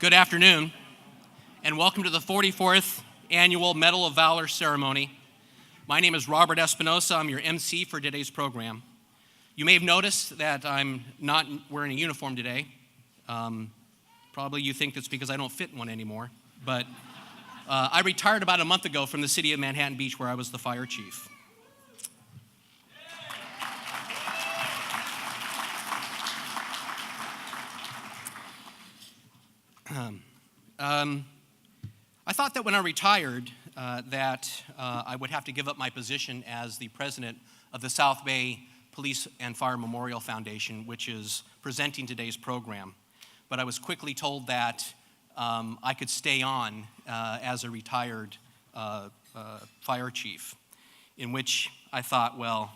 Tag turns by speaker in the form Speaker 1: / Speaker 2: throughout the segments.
Speaker 1: Good afternoon, and welcome to the 44th Annual Medal of Valor ceremony. My name is Robert Espinosa. I'm your MC for today's program. You may have noticed that I'm not wearing a uniform today. Probably you think that's because I don't fit in one anymore, but I retired about a month ago from the city of Manhattan Beach, where I was the fire chief. I thought that when I retired that I would have to give up my position as the president of the South Bay Police and Fire Memorial Foundation, which is presenting today's program. But I was quickly told that I could stay on as a retired fire chief, in which I thought, well,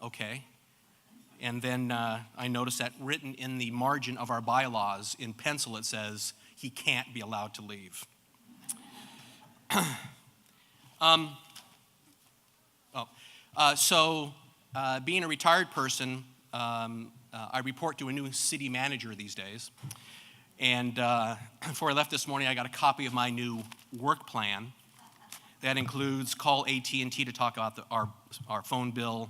Speaker 1: okay. And then I noticed that written in the margin of our bylaws in pencil, it says, he can't be allowed to leave. Being a retired person, I report to a new city manager these days. And before I left this morning, I got a copy of my new work plan. That includes call AT&T to talk about our phone bill,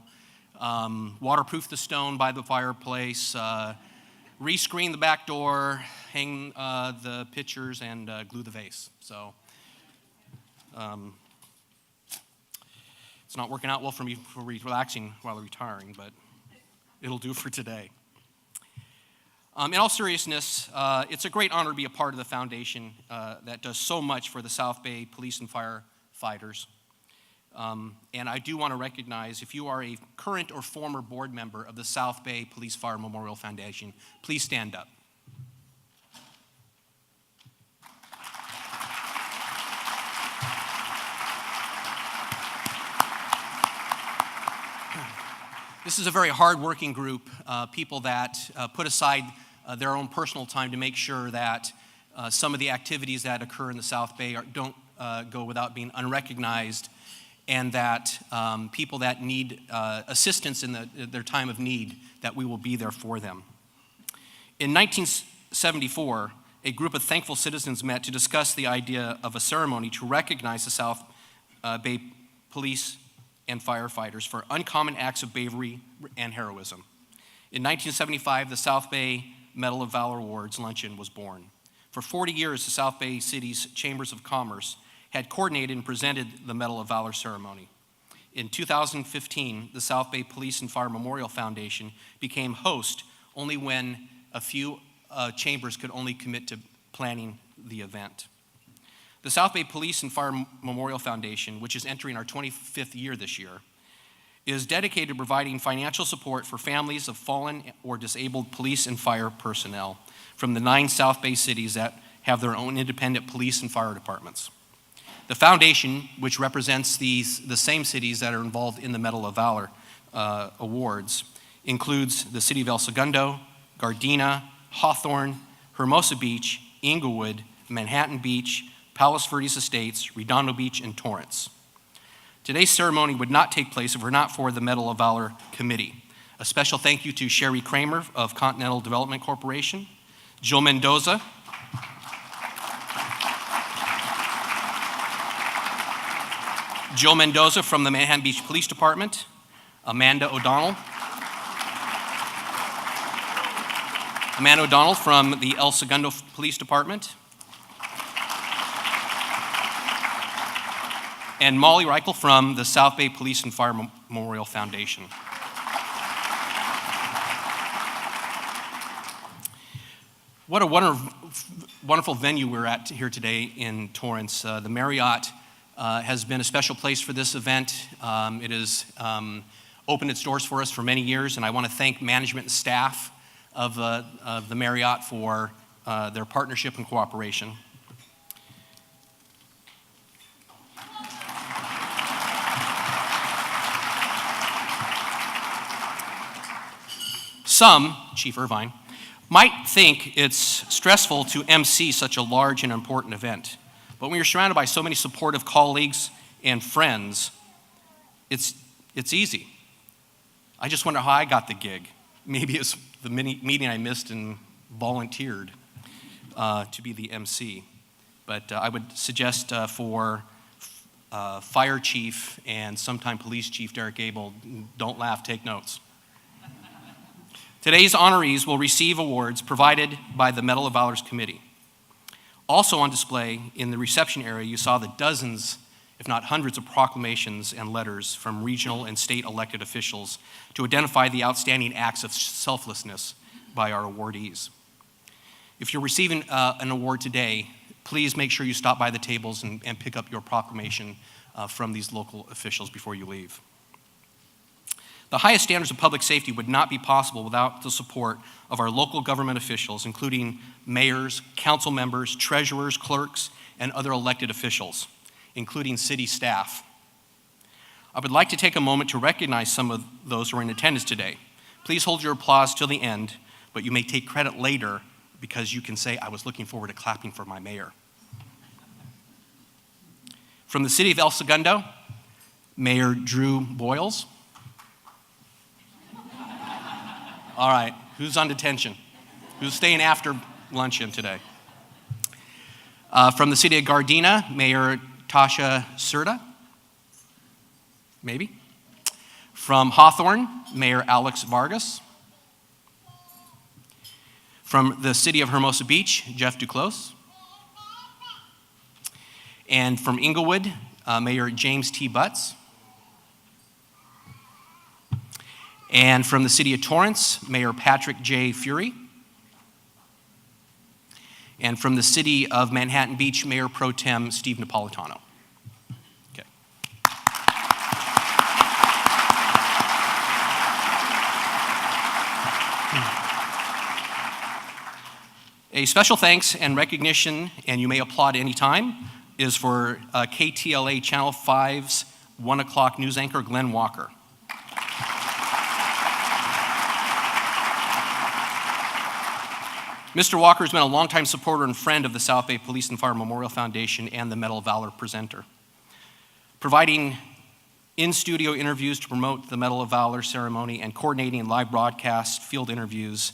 Speaker 1: waterproof the stone by the fireplace, rescreen the back door, hang the pictures, and glue the vase. So it's not working out well for me for relaxing while retiring, but it'll do for today. In all seriousness, it's a great honor to be a part of the foundation that does so much for the South Bay police and firefighters. And I do want to recognize, if you are a current or former board member of the South Bay Police Fire Memorial Foundation, please stand up. This is a very hard-working group, people that put aside their own personal time to make sure that some of the activities that occur in the South Bay don't go without being unrecognized, and that people that need assistance in their time of need, that we will be there for them. In 1974, a group of thankful citizens met to discuss the idea of a ceremony to recognize the South Bay police and firefighters for uncommon acts of bravery and heroism. In 1975, the South Bay Medal of Valor Awards luncheon was born. For 40 years, the South Bay City's Chambers of Commerce had coordinated and presented the Medal of Valor ceremony. In 2015, the South Bay Police and Fire Memorial Foundation became host only when a few chambers could only commit to planning the event. The South Bay Police and Fire Memorial Foundation, which is entering our 25th year this year, is dedicated to providing financial support for families of fallen or disabled police and fire personnel from the 9 South Bay cities that have their own independent police and fire departments. The foundation, which represents the same cities that are involved in the Medal of Valor awards, includes the city of El Segundo, Gardena, Hawthorne, Hermosa Beach, Inglewood, Manhattan Beach, Palos Verdes Estates, Redondo Beach, and Torrance. Today's ceremony would not take place if it were not for the Medal of Valor Committee. A special thank you to Sherry Kramer of Continental Development Corporation, Jill Mendoza, from the Manhattan Beach Police Department, Amanda O'Donnell from the El Segundo Police Department, and Molly Reichel from the South Bay Police and Fire Memorial Foundation. What a wonderful venue we're at here today in Torrance. The Marriott has been a special place for this event. It has opened its doors for us for many years, and I want to thank management and staff of the Marriott for their partnership and cooperation. Some, Chief Irvine, might think it's stressful to MC such a large and important event. But when you're surrounded by so many supportive colleagues and friends, it's easy. I just wonder how I got the gig. Maybe it's the meeting I missed and volunteered. to be the MC. But I would suggest for Fire Chief and sometime Police Chief Derek Abel, don't laugh, take notes. Today's honorees will receive awards provided by the Medal of Valor's committee. Also on display in the reception area, you saw the dozens, if not hundreds, of proclamations and letters from regional and state elected officials to identify the outstanding acts of selflessness by our awardees. If you're receiving an award today, please make sure you stop by the tables and pick up your proclamation from these local officials before you leave. The highest standards of public safety would not be possible without the support of our local government officials, including mayors, council members, treasurers, clerks, and other elected officials, including city staff. I would like to take a moment to recognize some of those who are in attendance today. Please hold your applause till the end, but you may take credit later because you can say, I was looking forward to clapping for my mayor. From the city of El Segundo, Mayor Drew Boyles. All right, who's on detention? Who's staying after luncheon today? From the city of Gardena, Mayor Tasha Serta. Maybe. From Hawthorne, Mayor Alex Vargas. From the city of Hermosa Beach, Jeff Duclos. And from Inglewood, Mayor James T. Butts. And from the city of Torrance, Mayor Patrick J. Fury. And from the city of Manhattan Beach, Mayor Pro Tem Steve Napolitano. Okay. A special thanks and recognition, and you may applaud any time, is for KTLA Channel 5's 1 o'clock news anchor, Glenn Walker. Mr. Walker has been a longtime supporter and friend of the South Bay Police and Fire Memorial Foundation and the Medal of Valor presenter, providing in-studio interviews to promote the Medal of Valor ceremony and coordinating live broadcast field interviews,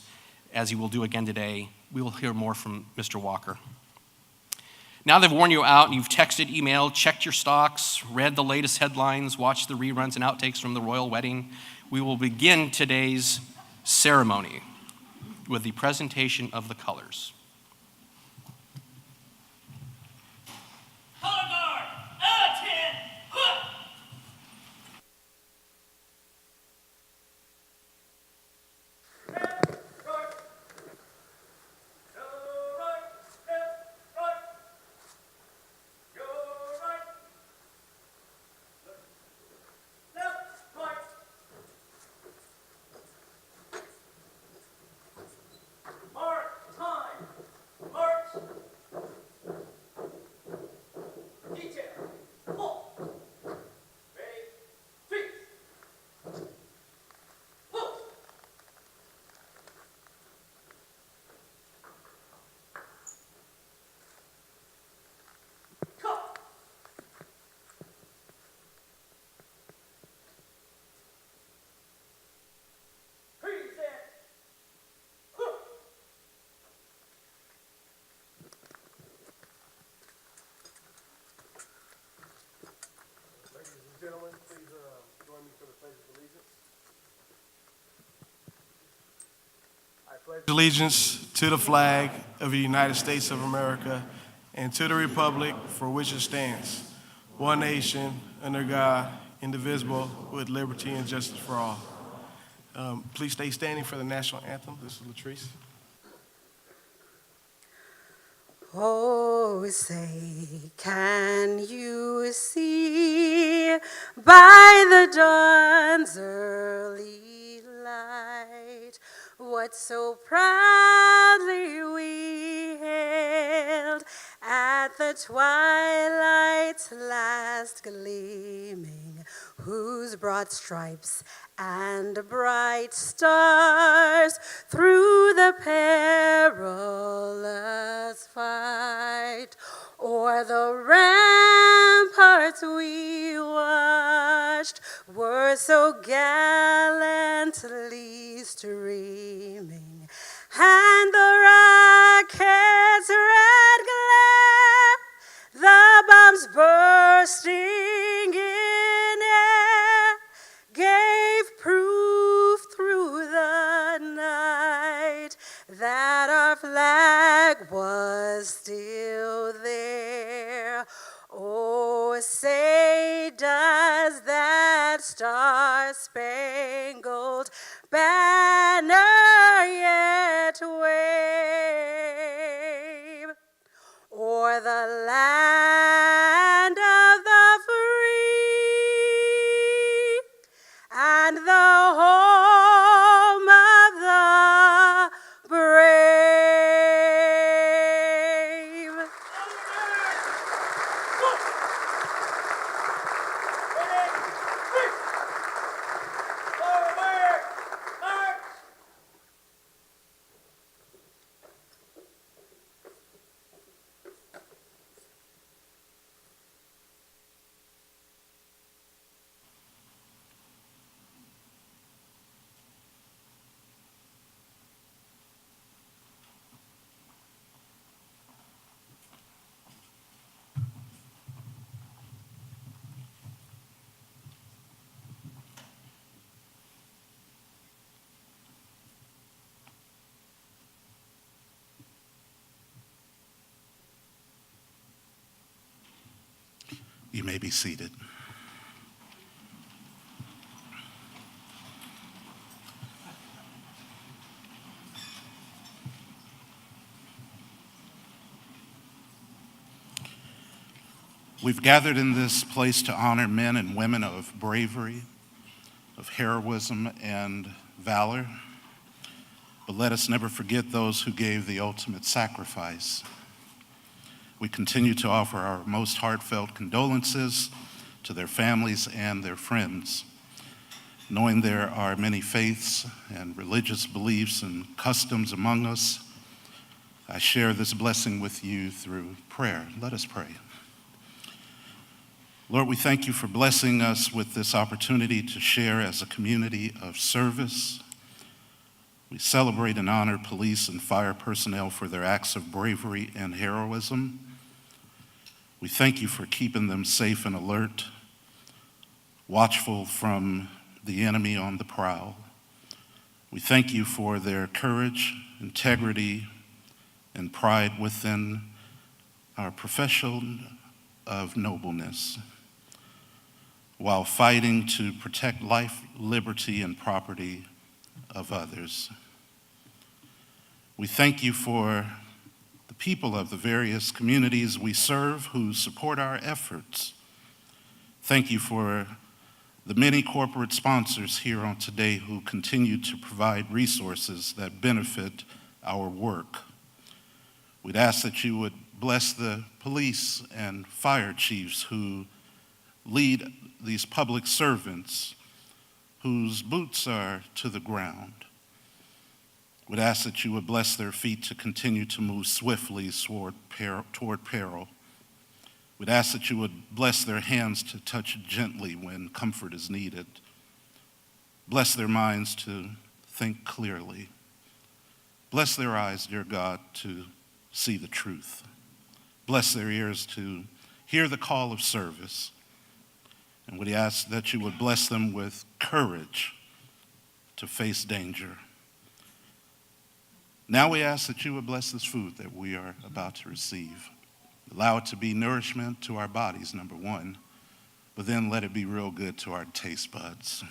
Speaker 1: as he will do again today. We will hear more from Mr. Walker. Now they've worn you out and you've texted, emailed, checked your stocks, read the latest headlines, watched the reruns and outtakes from the royal wedding, we will begin today's ceremony with the presentation of the colors.
Speaker 2: Color guard, attend!
Speaker 3: Gentlemen, please join me for the Pledge of Allegiance. I pledge allegiance to the flag of the United States of America and to the republic for which it stands, one nation, under God, indivisible, with liberty and justice for all. Please stay standing for the national anthem. This is Latrice.
Speaker 4: Oh, say, can you see by the dawn's early light what so proudly we hailed at the twilight's last gleaming, whose broad stripes and bright stars through the perilous fight o'er the ramparts we watched were so gallantly streaming, and the rocket's red glare, the bombs bursting in air, gave proof through the night that our flag was still there. Oh, say does that star-spangled banner yet wave o'er the land of the free and the home of the brave?
Speaker 5: You may be seated. We've gathered in this place to honor men and women of bravery, of heroism, and valor. But let us never forget those who gave the ultimate sacrifice. We continue to offer our most heartfelt condolences to their families and their friends. Knowing there are many faiths and religious beliefs and customs among us, I share this blessing with you through prayer. Let us pray. Lord, we thank you for blessing us with this opportunity to share as a community of service. We celebrate and honor police and fire personnel for their acts of bravery and heroism. We thank you for keeping them safe and alert, watchful from the enemy on the prowl. We thank you for their courage, integrity, and pride within our profession of nobleness, while fighting to protect life, liberty, and property of others. We thank you for the people of the various communities we serve who support our efforts. Thank you for the many corporate sponsors here on today who continue to provide resources that benefit our work. We'd ask that you would bless the police and fire chiefs who lead these public servants whose boots are to the ground. We'd ask that you would bless their feet to continue to move swiftly toward peril. We'd ask that you would bless their hands to touch gently when comfort is needed. Bless their minds to think clearly. Bless their eyes, dear God, to see the truth. Bless their ears to hear the call of service. And we ask that you would bless them with courage to face danger. Now we ask that you would bless this food that we are about to receive. Allow it to be nourishment to our bodies, number one, but then let it be real good to our taste buds.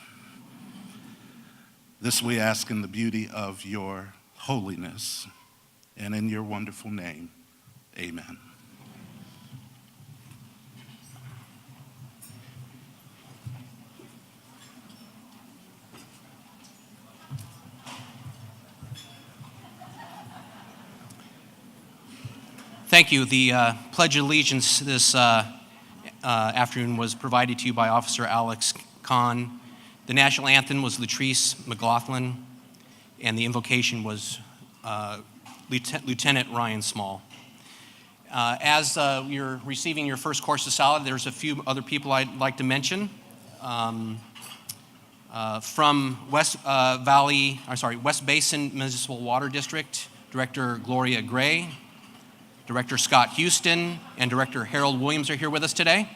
Speaker 5: This we ask in the beauty of your holiness and in your wonderful name. Amen.
Speaker 1: Thank you. The Pledge of Allegiance this afternoon was provided to you by Officer Alex Kahn. The national anthem was Latrice McLaughlin, and the invocation was Lieutenant Ryan Small. As you're receiving your first course of salad, there's a few other people I'd like to mention. From West Basin Municipal Water District, Director Gloria Gray, Director Scott Houston, and Director Harold Williams are here with us today.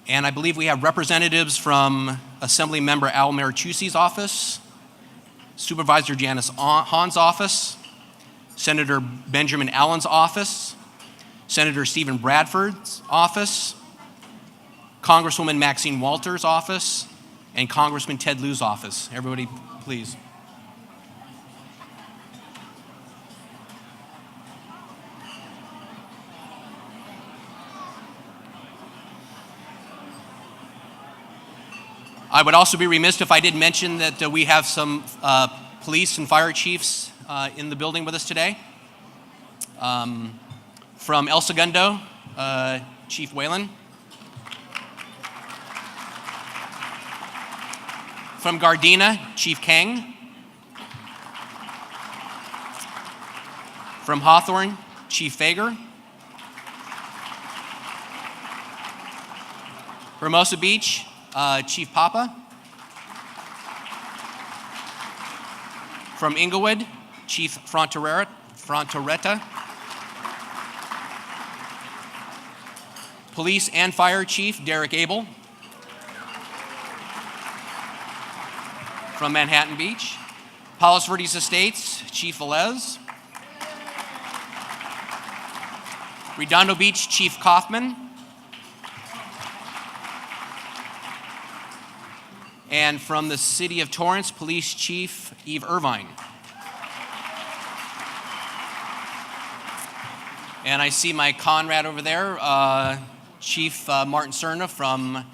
Speaker 1: And I believe we have representatives from Assembly Member Al Marichucci's office, Supervisor Janice Hahn's office, Senator Benjamin Allen's office, Senator Stephen Bradford's office, Congresswoman Maxine Walters' office, and Congressman Ted Lieu's office. Everybody, please. I would also be remiss if I did mention that we have some police and fire chiefs in the building with us today. From El Segundo, Chief Whalen. From Gardena, Chief Kang. From Hawthorne, Chief Fager. Hermosa Beach, Chief Papa. From Inglewood, Chief Frontoretta. Police and Fire Chief Derek Abel. From Manhattan Beach, Palos Verdes Estates, Chief Velez. Redondo Beach, Chief Kaufman. And from the City of Torrance, Police Chief Eve Irvine. And I see my Conrad over there, Chief Martin Cerna from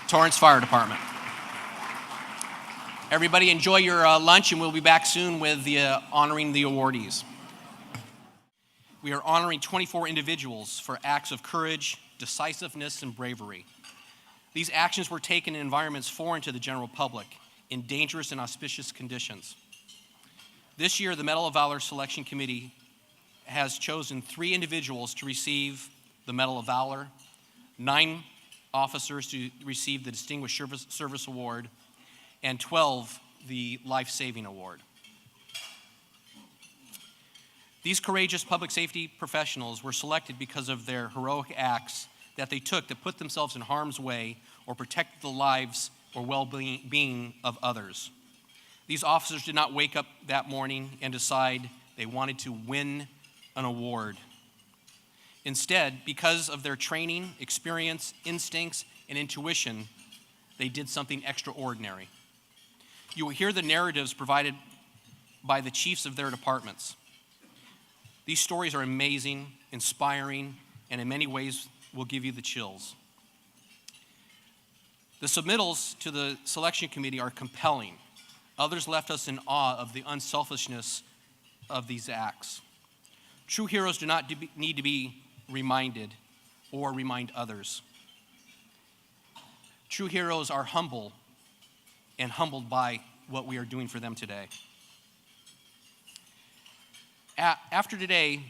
Speaker 1: Torrance Fire Department. Everybody enjoy your lunch, and we'll be back soon with honoring the awardees. We are honoring 24 individuals for acts of courage, decisiveness, and bravery. These actions were taken in environments foreign to the general public, in dangerous and auspicious conditions. This year, the Medal of Valor Selection Committee has chosen 3 individuals to receive the Medal of Valor, 9 officers to receive the Distinguished Service Award, and 12 the Life Saving Award. These courageous public safety professionals were selected because of their heroic acts that they took to put themselves in harm's way or protect the lives or well-being of others. These officers did not wake up that morning and decide they wanted to win an award. Instead, because of their training, experience, instincts, and intuition, they did something extraordinary. You will hear the narratives provided by the chiefs of their departments. These stories are amazing, inspiring, and in many ways will give you the chills. The submittals to the selection committee are compelling. Others left us in awe of the unselfishness of these acts. True heroes do not need to be reminded or remind others. True heroes are humble and humbled by what we are doing for them today. After today,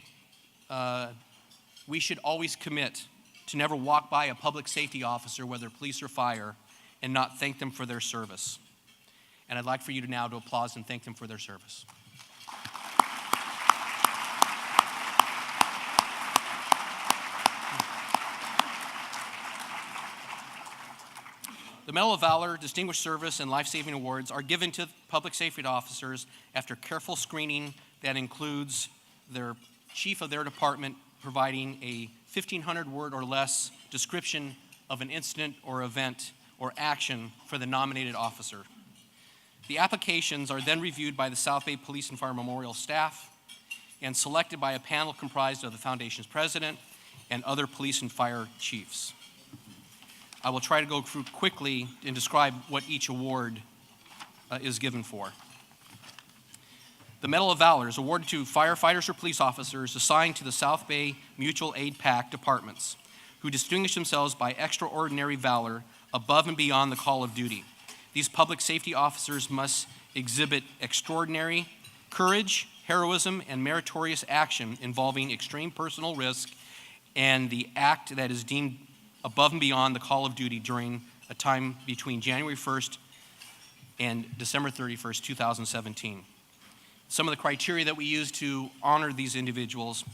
Speaker 1: we should always commit to never walk by a public safety officer, whether police or fire, and not thank them for their service. And I'd like for you to now applaud and thank them for their service. The Medal of Valor, Distinguished Service, and Life-Saving Awards are given to public safety officers after careful screening that includes their chief of their department providing a 1,500-word or less description of an incident or event or action for the nominated officer. The applications are then reviewed by the South Bay Police and Fire Memorial staff and selected by a panel comprised of the Foundation's president and other police and fire chiefs. I will try to go through quickly and describe what each award is given for. The Medal of Valor is awarded to firefighters or police officers assigned to the South Bay Mutual Aid PAC departments who distinguish themselves by extraordinary valor above and beyond the call of duty. These public safety officers must exhibit extraordinary courage, heroism, and meritorious action involving extreme personal risk, and the act that is deemed above and beyond the call of duty during a time between January 1st and December 31st, 2017. Some of the criteria that we use to honor these individuals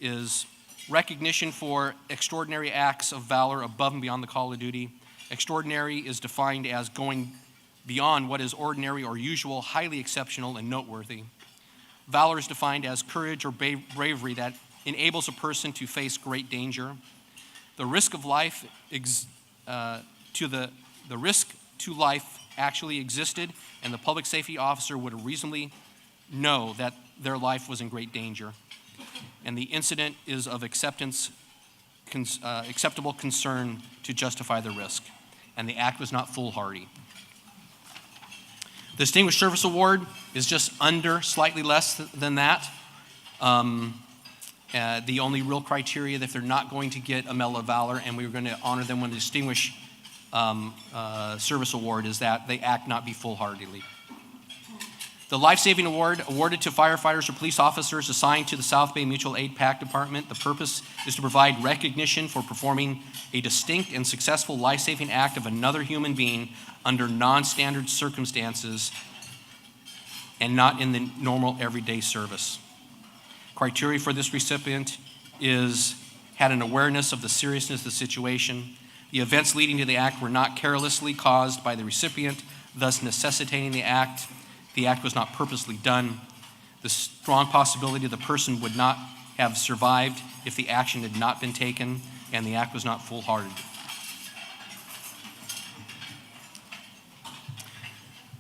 Speaker 1: is recognition for extraordinary acts of valor above and beyond the call of duty. Extraordinary is defined as going beyond what is ordinary or usual, highly exceptional and noteworthy. Valor is defined as courage or bravery that enables a person to face great danger. The risk of life, the risk to life actually existed, and the public safety officer would reasonably know that their life was in great danger. And the incident is of acceptable concern to justify the risk. And the act was not foolhardy. The Distinguished Service Award is just under, slightly less than that. The only real criteria that they're not going to get a Medal of Valor, and we were going to honor them with the Distinguished Service Award, is that they act not be foolhardily. The Life Saving Award, awarded to firefighters or police officers assigned to the South Bay Mutual Aid PAC Department. The purpose is to provide recognition for performing a distinct and successful life-saving act of another human being under non-standard circumstances and not in the normal everyday service. Criteria for this recipient had an awareness of the seriousness of the situation. The events leading to the act were not carelessly caused by the recipient, thus necessitating the act. The act was not purposely done. The strong possibility the person would not have survived if the action had not been taken, and the act was not foolhardy.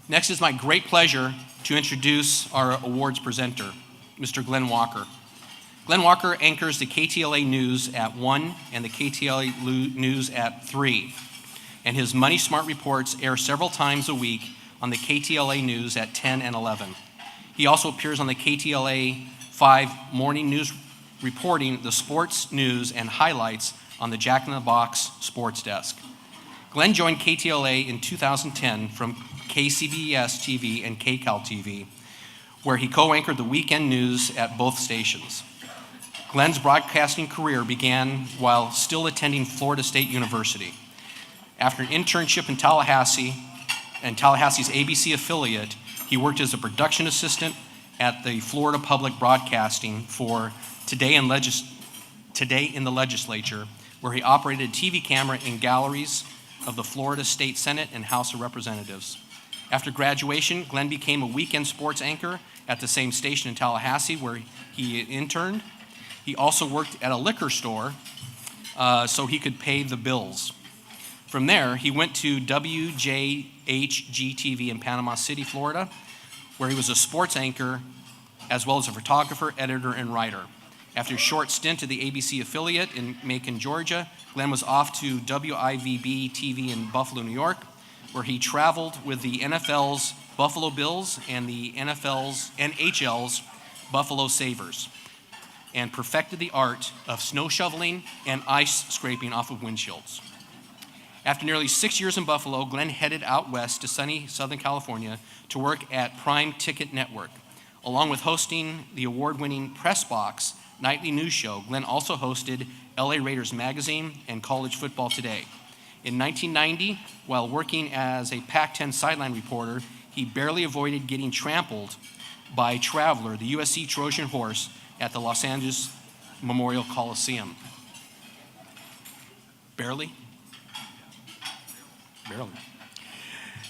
Speaker 1: Next, it's my great pleasure to introduce our awards presenter, Mr. Glenn Walker. Glenn Walker anchors the KTLA News at 1 and the KTLA News at 3, and his Money Smart reports air several times a week on the KTLA News at 10 and 11. He also appears on the KTLA 5 morning news reporting the sports news and highlights on the Jack in the Box sports desk. Glenn joined KTLA in 2010 from KCBS TV and KCAL TV, where he co-anchored the weekend news at both stations. Glenn's broadcasting career began while still attending Florida State University. After an internship in Tallahassee and Tallahassee's ABC affiliate, he worked as a production assistant at the Florida Public Broadcasting for Today in the Legislature, where he operated a TV camera in galleries of the Florida State Senate and House of Representatives. After graduation, Glenn became a weekend sports anchor at the same station in Tallahassee where he interned. He also worked at a liquor store so he could pay the bills. From there, he went to WJHG-TV in Panama City, Florida, where he was a sports anchor as well as a photographer, editor, and writer. After a short stint at the ABC affiliate in Macon, Georgia, Glenn was off to WIVB-TV in Buffalo, New York, where he traveled with the NFL's Buffalo Bills and the NHL's Buffalo Sabres, and perfected the art of snow shoveling and ice scraping off of windshields. After nearly 6 years in Buffalo, Glenn headed out west to sunny Southern California to work at Prime Ticket Network. Along with hosting the award-winning Press Box nightly news show, Glenn also hosted LA Raiders Magazine and College Football Today. In 1990, while working as a Pac-10 sideline reporter, he barely avoided getting trampled by Traveler, the USC Trojan horse, at the Los Angeles Memorial Coliseum. Barely? Barely.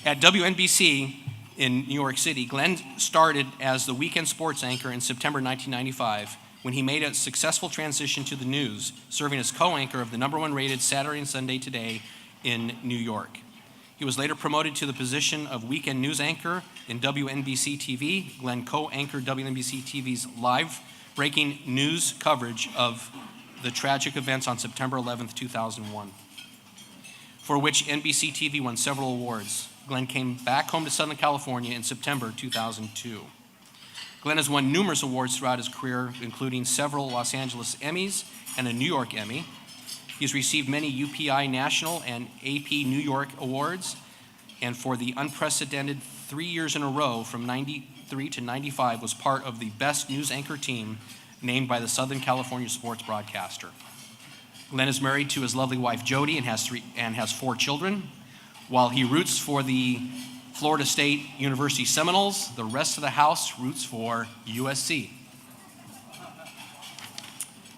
Speaker 1: At WNBC in New York City, Glenn started as the weekend sports anchor in September 1995 when he made a successful transition to the news, serving as co-anchor of the #1 rated Saturday and Sunday Today in New York. He was later promoted to the position of weekend news anchor in WNBC TV. Glenn co-anchored WNBC TV's live breaking news coverage of the tragic events on September 11th, 2001, for which NBC TV won several awards. Glenn came back home to Southern California in September 2002. Glenn has won numerous awards throughout his career, including several Los Angeles Emmys and a New York Emmy. He's received many UPI National and AP New York awards, and for the unprecedented 3 years in a row from 93 to 95 was part of the best news anchor team named by the Southern California Sports Broadcaster. Glenn is married to his lovely wife Jody and has 4 children. While he roots for the Florida State University Seminoles, the rest of the house roots for USC.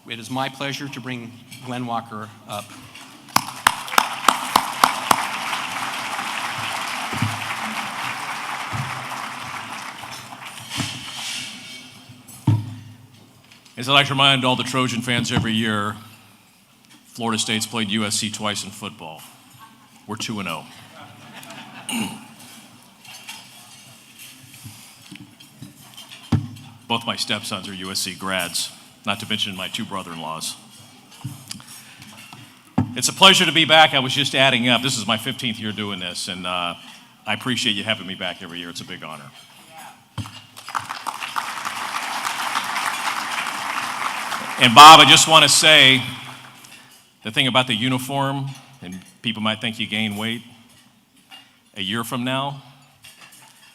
Speaker 1: It is my pleasure to bring Glenn Walker up.
Speaker 6: As I like to remind all the Trojan fans every year, Florida State's played USC twice in football. We're 2-0. Both my stepsons are USC grads, not to mention my 2 brother-in-laws. It's a pleasure to be back. I was just adding up. This is my 15th year doing this, and I appreciate you having me back every year. It's a big honor. And Bob, I just want to say the thing about the uniform, and people might think you gain weight. A year from now,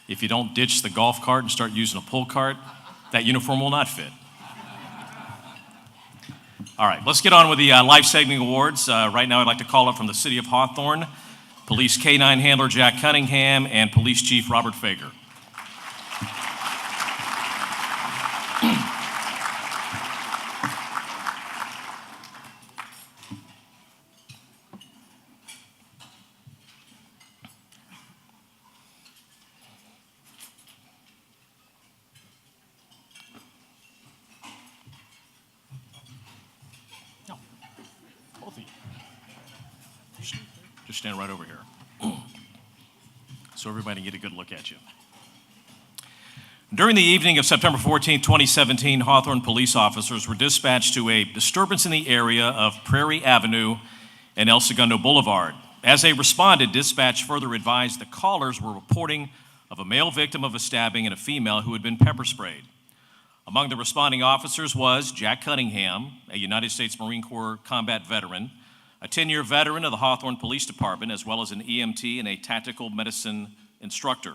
Speaker 6: if you don't ditch the golf cart and start using a pull cart, that uniform will not fit. All right, let's get on with the life-saving awards. Right now, I'd like to call up from the city of Hawthorne, Police K-9 Handler Jack Cunningham and Police Chief Robert Fager. Just stand right over here so everybody can get a good look at you. During the evening of September 14, 2017, Hawthorne police officers were dispatched to a disturbance in the area of Prairie Avenue and El Segundo Boulevard. As they responded, dispatch further advised the callers were reporting of a male victim of a stabbing and a female who had been pepper sprayed. Among the responding officers was Jack Cunningham, a United States Marine Corps combat veteran, a 10-year veteran of the Hawthorne Police Department, as well as an EMT and a tactical medicine instructor.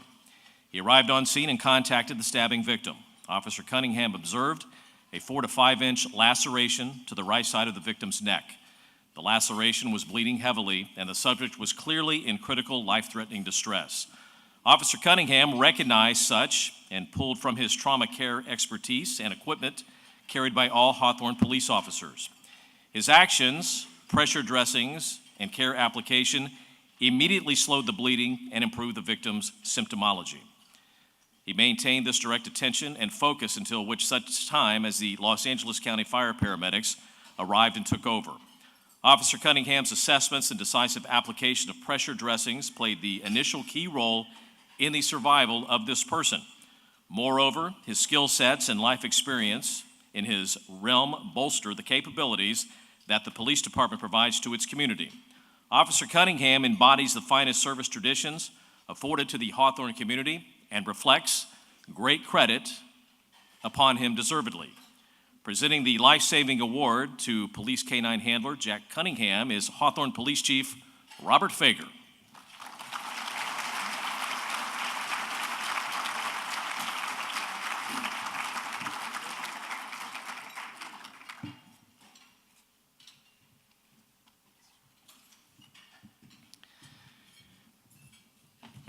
Speaker 6: He arrived on scene and contacted the stabbing victim. Officer Cunningham observed a 4 to 5 inch laceration to the right side of the victim's neck. The laceration was bleeding heavily, and the subject was clearly in critical life-threatening distress. Officer Cunningham recognized such and pulled from his trauma care expertise and equipment carried by all Hawthorne police officers. His actions, pressure dressings, and care application immediately slowed the bleeding and improved the victim's symptomology. He maintained this direct attention and focus until such time as the Los Angeles County Fire paramedics arrived and took over. Officer Cunningham's assessments and decisive application of pressure dressings played the initial key role in the survival of this person. Moreover, his skill sets and life experience in his realm bolster the capabilities that the police department provides to its community. Officer Cunningham embodies the finest service traditions afforded to the Hawthorne community and reflects great credit upon him deservedly. Presenting the life-saving award to Police K-9 Handler Jack Cunningham is Hawthorne Police Chief Robert Fager.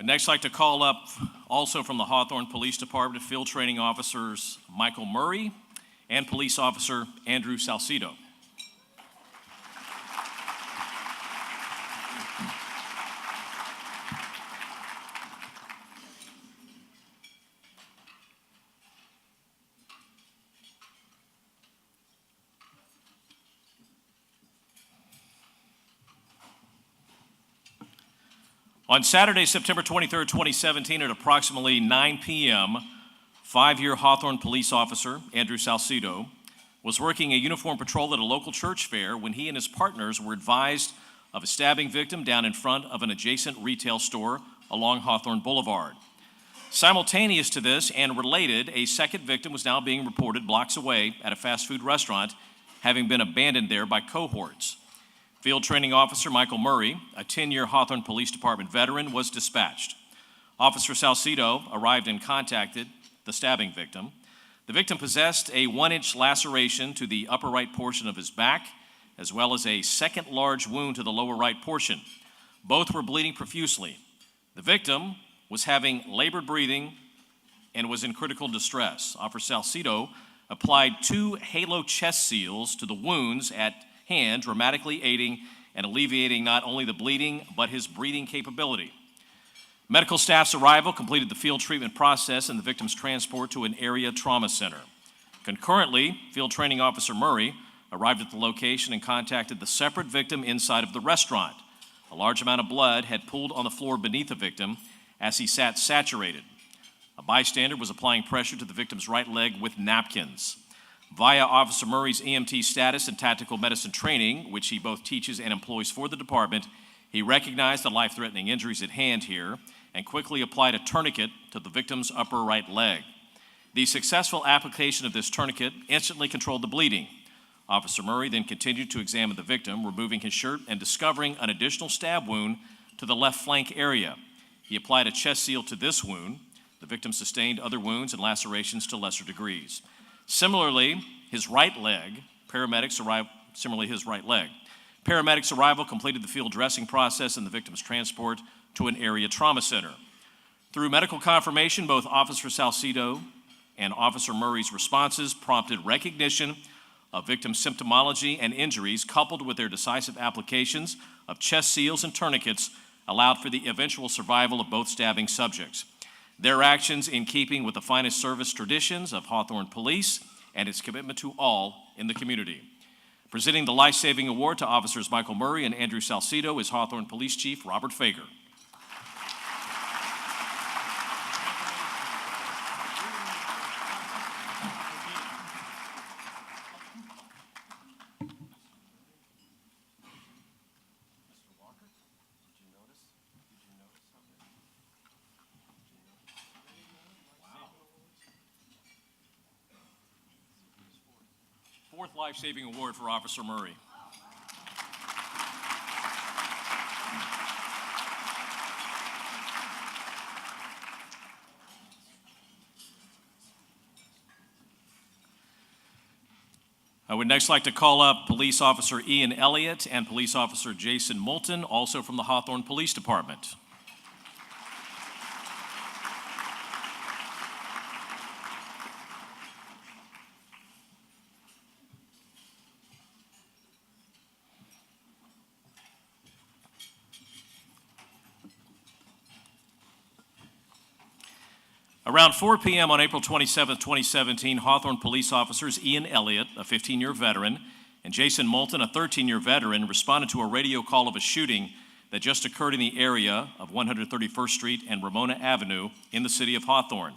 Speaker 6: Next, I'd like to call up, also from the Hawthorne Police Department, Field Training Officers Michael Murray and Police Officer Andrew Salcido. On Saturday, September 23, 2017, at approximately 9 p.m., 5-year Hawthorne police officer Andrew Salcido was working a uniformed patrol at a local church fair when he and his partners were advised of a stabbing victim down in front of an adjacent retail store along Hawthorne Boulevard. Simultaneous to this and related, a second victim was now being reported blocks away at a fast food restaurant, having been abandoned there by cohorts. Field Training Officer Michael Murray, a 10-year Hawthorne Police Department veteran, was dispatched. Officer Salcido arrived and contacted the stabbing victim. The victim possessed a 1-inch laceration to the upper right portion of his back, as well as a second large wound to the lower right portion. Both were bleeding profusely. The victim was having labored breathing and was in critical distress. Officer Salcido applied 2 halo chest seals to the wounds at hand, dramatically aiding and alleviating not only the bleeding, but his breathing capability. Medical staff's arrival completed the field treatment process and the victim's transport to an area trauma center. Concurrently, Field Training Officer Murray arrived at the location and contacted the separate victim inside of the restaurant. A large amount of blood had pooled on the floor beneath the victim as he sat saturated. A bystander was applying pressure to the victim's right leg with napkins. Via Officer Murray's EMT status and tactical medicine training, which he both teaches and employs for the department, he recognized the life-threatening injuries at hand here and quickly applied a tourniquet to the victim's upper right leg. The successful application of this tourniquet instantly controlled the bleeding. Officer Murray then continued to examine the victim, removing his shirt and discovering an additional stab wound to the left flank area. He applied a chest seal to this wound. The victim sustained other wounds and lacerations to lesser degrees. Similarly, his right leg, paramedics arrival completed the field dressing process and the victim's transport to an area trauma center. Through medical confirmation, both Officer Salcido and Officer Murray's responses prompted recognition of victim symptomology and injuries, coupled with their decisive applications of chest seals and tourniquets, allowed for the eventual survival of both stabbing subjects. Their actions in keeping with the finest service traditions of Hawthorne Police and its commitment to all in the community. Presenting the Life-Saving Award to Officers Michael Murray and Andrew Salcido is Hawthorne Police Chief Robert Fager. Fourth Life-Saving Award for Officer Murray. I would next like to call up Police Officer Ian Elliott and Police Officer Jason Moulton, also from the Hawthorne Police Department. Around 4 p.m. on April 27, 2017, Hawthorne police officers Ian Elliott, a 15-year veteran, and Jason Moulton, a 13-year veteran, responded to a radio call of a shooting that just occurred in the area of 131st Street and Ramona Avenue in the city of Hawthorne.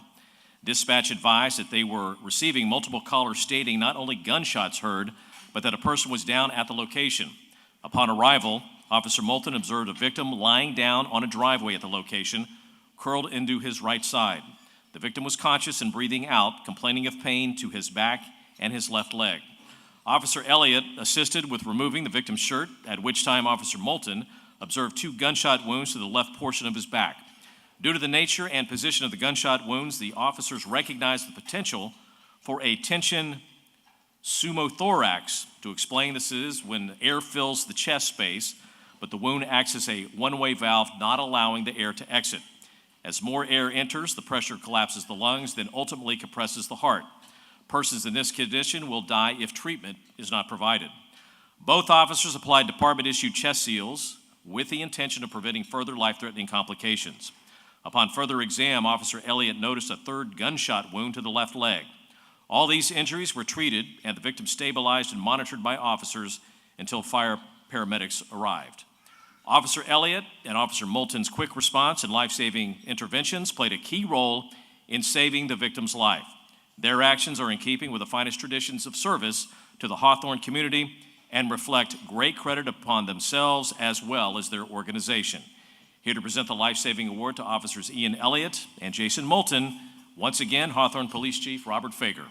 Speaker 6: Dispatch advised that they were receiving multiple callers stating not only gunshots heard, but that a person was down at the location. Upon arrival, Officer Moulton observed a victim lying down on a driveway at the location, curled into his right side. The victim was conscious and breathing out, complaining of pain to his back and his left leg. Officer Elliott assisted with removing the victim's shirt, at which time Officer Moulton observed 2 gunshot wounds to the left portion of his back. Due to the nature and position of the gunshot wounds, the officers recognized the potential for a tension pneumothorax. To explain, this is when air fills the chest space, but the wound acts as a one-way valve, not allowing the air to exit. As more air enters, the pressure collapses the lungs, then ultimately compresses the heart. Persons in this condition will die if treatment is not provided. Both officers applied department-issued chest seals with the intention of preventing further life-threatening complications. Upon further exam, Officer Elliott noticed a 3rd gunshot wound to the left leg. All these injuries were treated and the victim stabilized and monitored by officers until fire paramedics arrived. Officer Elliott and Officer Moulton's quick response and life-saving interventions played a key role in saving the victim's life. Their actions are in keeping with the finest traditions of service to the Hawthorne community and reflect great credit upon themselves as well as their organization. Here to present the Life-Saving Award to Officers Ian Elliott and Jason Moulton, once again, Hawthorne Police Chief Robert Fager.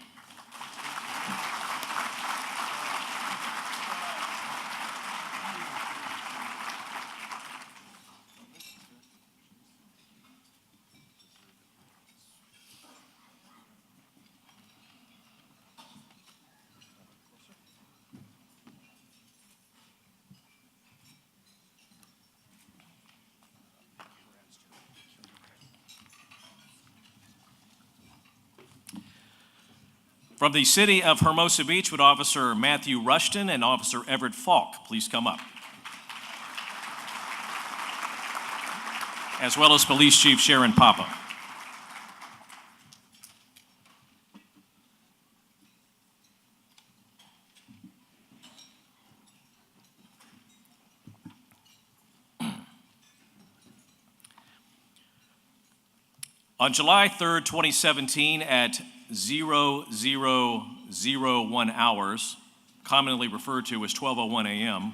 Speaker 6: From the city of Hermosa Beach, would Officer Matthew Rushton and Officer Everett Falk please come up? As well as Police Chief Sharon Papa. On July 3rd, 2017, at 0001 hours, commonly referred to as 12:01 a.m.,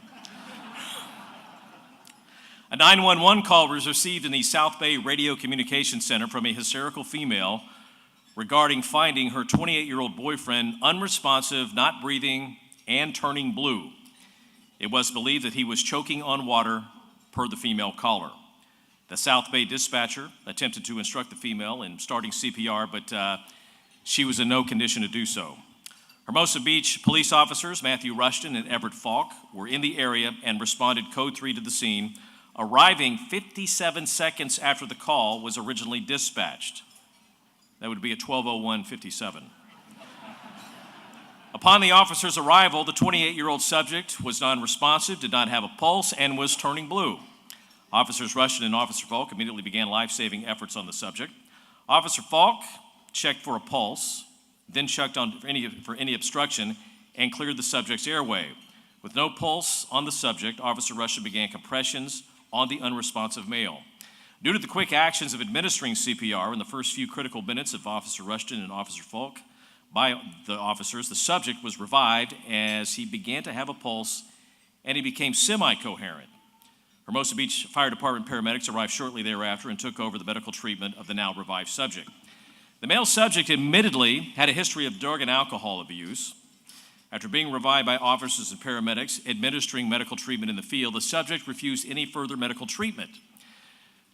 Speaker 6: a 911 call was received in the South Bay Radio Communications Center from a hysterical female regarding finding her 28-year-old boyfriend unresponsive, not breathing, and turning blue. It was believed that he was choking on water, per the female caller. The South Bay dispatcher attempted to instruct the female in starting CPR, but she was in no condition to do so. Hermosa Beach police officers Matthew Rushton and Everett Falk were in the area and responded code 3 to the scene, arriving 57 seconds after the call was originally dispatched. That would be at 12:01:57. Upon the officer's arrival, the 28-year-old subject was non-responsive, did not have a pulse, and was turning blue. Officers Rushton and Officer Falk immediately began life-saving efforts on the subject. Officer Falk checked for a pulse, then checked for any obstruction, and cleared the subject's airway. With no pulse on the subject, Officer Rushton began compressions on the unresponsive male. Due to the quick actions of administering CPR in the first few critical minutes of Officer Rushton and Officer Falk by the officers, the subject was revived as he began to have a pulse and he became semi-coherent. Hermosa Beach Fire Department paramedics arrived shortly thereafter and took over the medical treatment of the now revived subject. The male subject admittedly had a history of drug and alcohol abuse. After being revived by officers and paramedics administering medical treatment in the field, the subject refused any further medical treatment.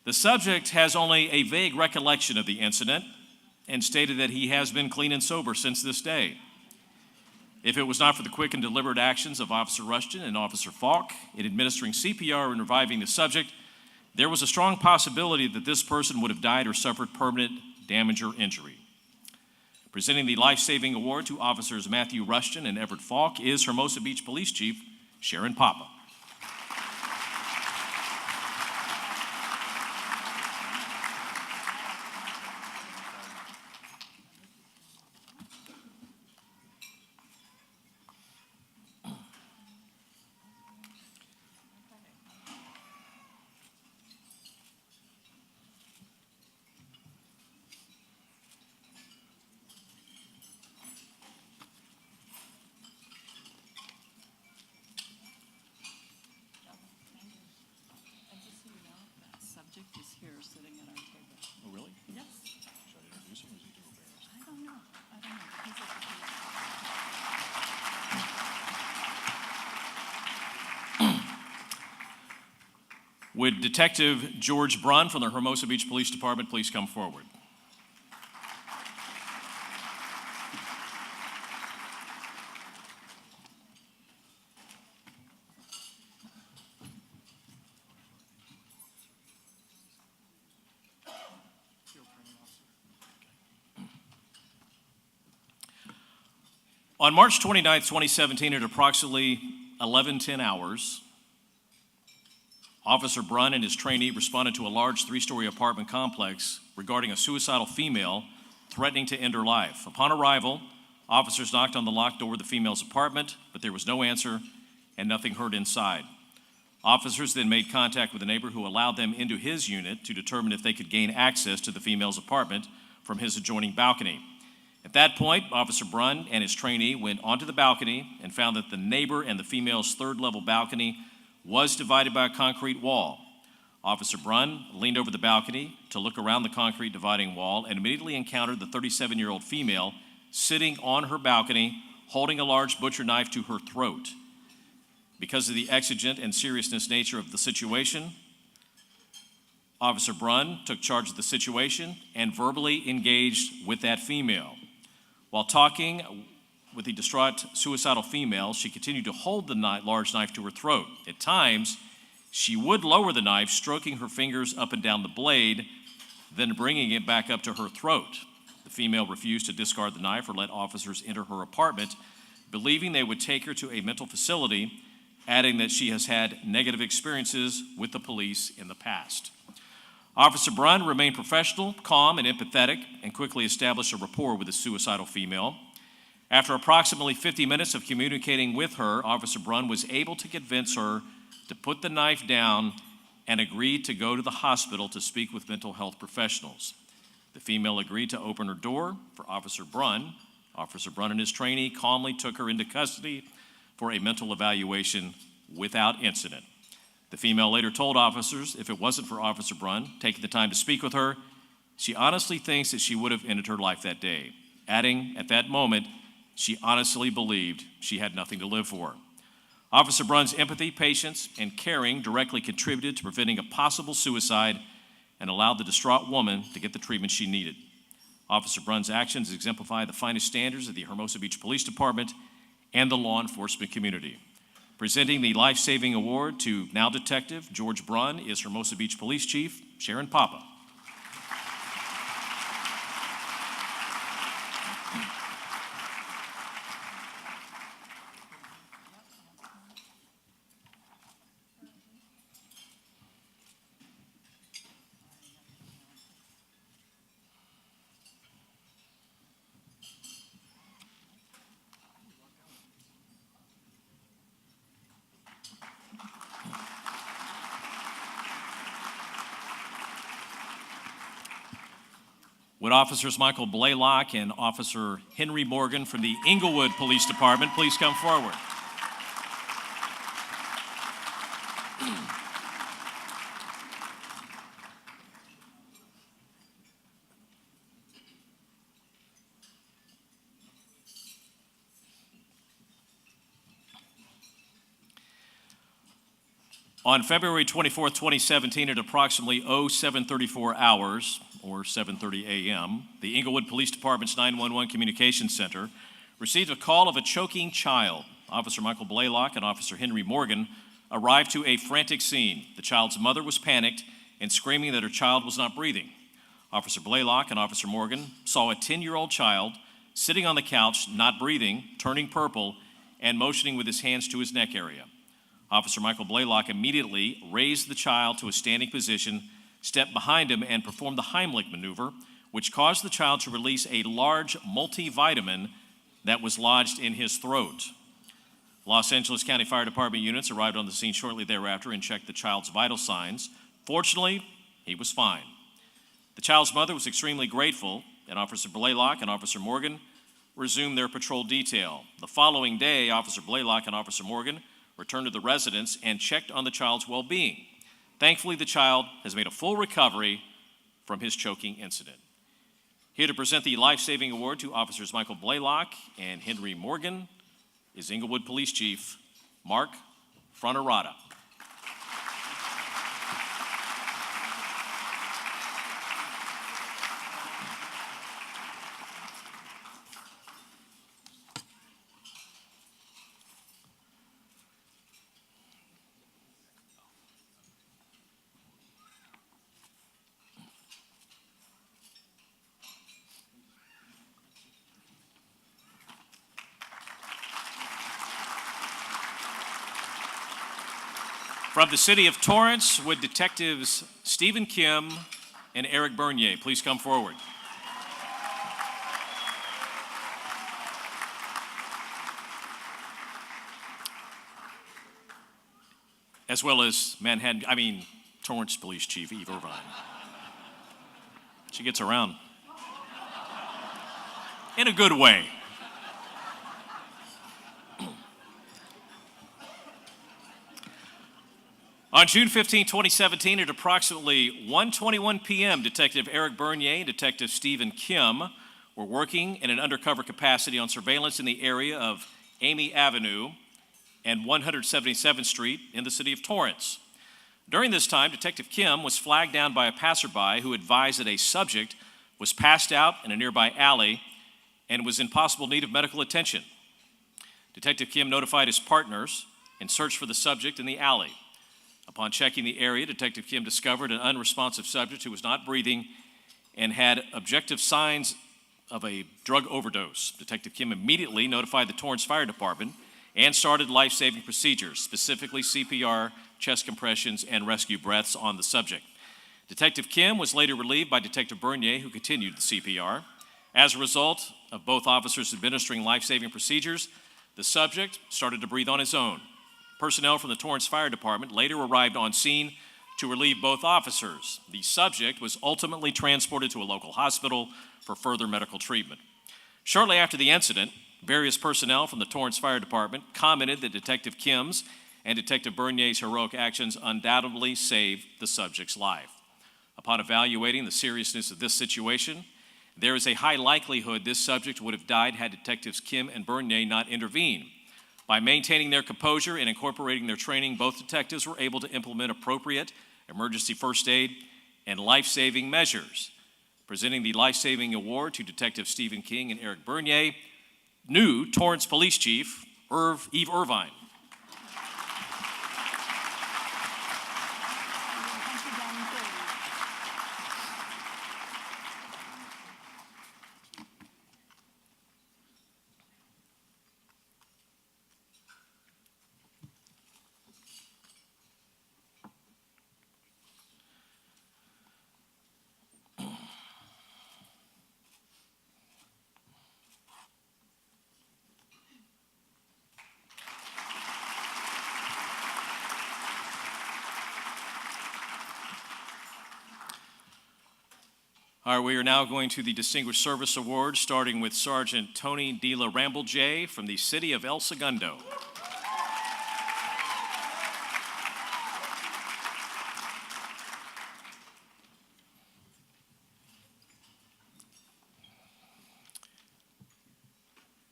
Speaker 6: The subject has only a vague recollection of the incident and stated that he has been clean and sober since this day. If it was not for the quick and deliberate actions of Officer Rushton and Officer Falk in administering CPR and reviving the subject, there was a strong possibility that this person would have died or suffered permanent damage or injury. Presenting the life-saving award to Officers Matthew Rushton and Everett Falk is Hermosa Beach Police Chief Sharon Papa.
Speaker 7: Is here sitting at our table.
Speaker 6: Oh, really?
Speaker 7: Yes.
Speaker 6: Should I introduce him or is he too embarrassed?
Speaker 7: I don't know. He's at the table.
Speaker 6: Would Detective George Brunn from the Hermosa Beach Police Department please come forward? On March 29, 2017, at approximately 11:10 hours, Officer Brunn and his trainee responded to a large three-story apartment complex regarding a suicidal female threatening to end her life. Upon arrival, officers knocked on the locked door of the female's apartment, but there was no answer and nothing heard inside. Officers then made contact with a neighbor who allowed them into his unit to determine if they could gain access to the female's apartment from his adjoining balcony. At that point, Officer Brunn and his trainee went onto the balcony and found that the neighbor and the female's third-level balcony was divided by a concrete wall. Officer Brunn leaned over the balcony to look around the concrete dividing wall and immediately encountered the 37-year-old female sitting on her balcony, holding a large butcher knife to her throat. Because of the exigent and seriousness nature of the situation, Officer Brunn took charge of the situation and verbally engaged with that female. While talking with the distraught suicidal female, she continued to hold the large knife to her throat. At times, she would lower the knife, stroking her fingers up and down the blade, then bringing it back up to her throat. The female refused to discard the knife or let officers enter her apartment, believing they would take her to a mental facility, adding that she has had negative experiences with the police in the past. Officer Brunn remained professional, calm, and empathetic, and quickly established a rapport with the suicidal female. After approximately 50 minutes of communicating with her, Officer Brunn was able to convince her to put the knife down and agreed to go to the hospital to speak with mental health professionals. The female agreed to open her door for Officer Brunn. Officer Brunn and his trainee calmly took her into custody for a mental evaluation without incident. The female later told officers if it wasn't for Officer Brunn taking the time to speak with her, she honestly thinks that she would have ended her life that day, adding at that moment she honestly believed she had nothing to live for. Officer Brunn's empathy, patience, and caring directly contributed to preventing a possible suicide and allowed the distraught woman to get the treatment she needed. Officer Brunn's actions exemplify the finest standards of the Hermosa Beach Police Department and the law enforcement community. Presenting the life-saving award to now Detective George Brunn is Hermosa Beach Police Chief Sharon Papa. Would Officers Michael Blaylock and Officer Henry Morgan from the Inglewood Police Department please come forward? On February 24th, 2017, at approximately 0734 hours, or 7:30 a.m., the Inglewood Police Department's 911 Communications Center received a call of a choking child. Officer Michael Blaylock and Officer Henry Morgan arrived to a frantic scene. The child's mother was panicked and screaming that her child was not breathing. Officer Blaylock and Officer Morgan saw a 10-year-old child sitting on the couch, not breathing, turning purple, and motioning with his hands to his neck area. Officer Michael Blaylock immediately raised the child to a standing position, stepped behind him, and performed the Heimlich maneuver, which caused the child to release a large multivitamin that was lodged in his throat. Los Angeles County Fire Department units arrived on the scene shortly thereafter and checked the child's vital signs. Fortunately, he was fine. The child's mother was extremely grateful, and Officer Blaylock and Officer Morgan resumed their patrol detail. The following day, Officer Blaylock and Officer Morgan returned to the residence and checked on the child's well-being. Thankfully, the child has made a full recovery from his choking incident. Here to present the life-saving award to Officers Michael Blaylock and Henry Morgan is Inglewood Police Chief Mark Fronterata. From the city of Torrance, would Detectives Stephen Kim and Eric Bernier please come forward? As well as Torrance Police Chief Eve Irvine. She gets around in a good way. On June 15, 2017, at approximately 1:21 p.m., Detective Eric Bernier and Detective Stephen Kim were working in an undercover capacity on surveillance in the area of Amy Avenue and 177th Street in the city of Torrance. During this time, Detective Kim was flagged down by a passerby who advised that a subject was passed out in a nearby alley and was in possible need of medical attention. Detective Kim notified his partners and searched for the subject in the alley. Upon checking the area, Detective Kim discovered an unresponsive subject who was not breathing and had objective signs of a drug overdose. Detective Kim immediately notified the Torrance Fire Department and started life-saving procedures, specifically CPR, chest compressions, and rescue breaths on the subject. Detective Kim was later relieved by Detective Bernier, who continued the CPR. As a result of both officers administering life-saving procedures, the subject started to breathe on his own. Personnel from the Torrance Fire Department later arrived on scene to relieve both officers. The subject was ultimately transported to a local hospital for further medical treatment. Shortly after the incident, various personnel from the Torrance Fire Department commented that Detective Kim's and Detective Bernier's heroic actions undoubtedly saved the subject's life. Upon evaluating the seriousness of this situation, there is a high likelihood this subject would have died had Detectives Kim and Bernier not intervened. By maintaining their composure and incorporating their training, both detectives were able to implement appropriate emergency first aid and life-saving measures. Presenting the life-saving award to Detective Stephen King and Eric Bernier, new Torrance Police Chief Eve Irvine. All right, we are now going to the Distinguished Service Award, starting with Sergeant Tony De La Ramble from the city of El Segundo.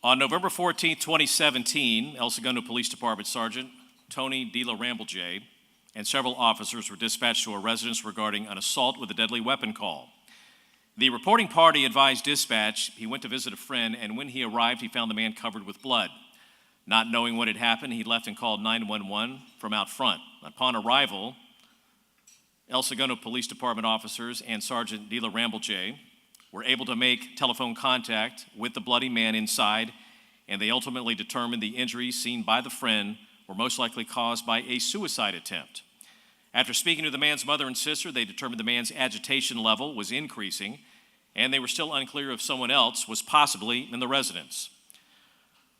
Speaker 6: On November 14, 2017, El Segundo Police Department Sergeant Tony De La Ramble and several officers were dispatched to a residence regarding an assault with a deadly weapon call. The reporting party advised dispatch he went to visit a friend, and when he arrived, he found the man covered with blood. Not knowing what had happened, he left and called 911 from out front. Upon arrival, El Segundo Police Department officers and Sergeant De La Ramble were able to make telephone contact with the bloody man inside, and they ultimately determined the injuries seen by the friend were most likely caused by a suicide attempt. After speaking to the man's mother and sister, they determined the man's agitation level was increasing, and they were still unclear if someone else was possibly in the residence.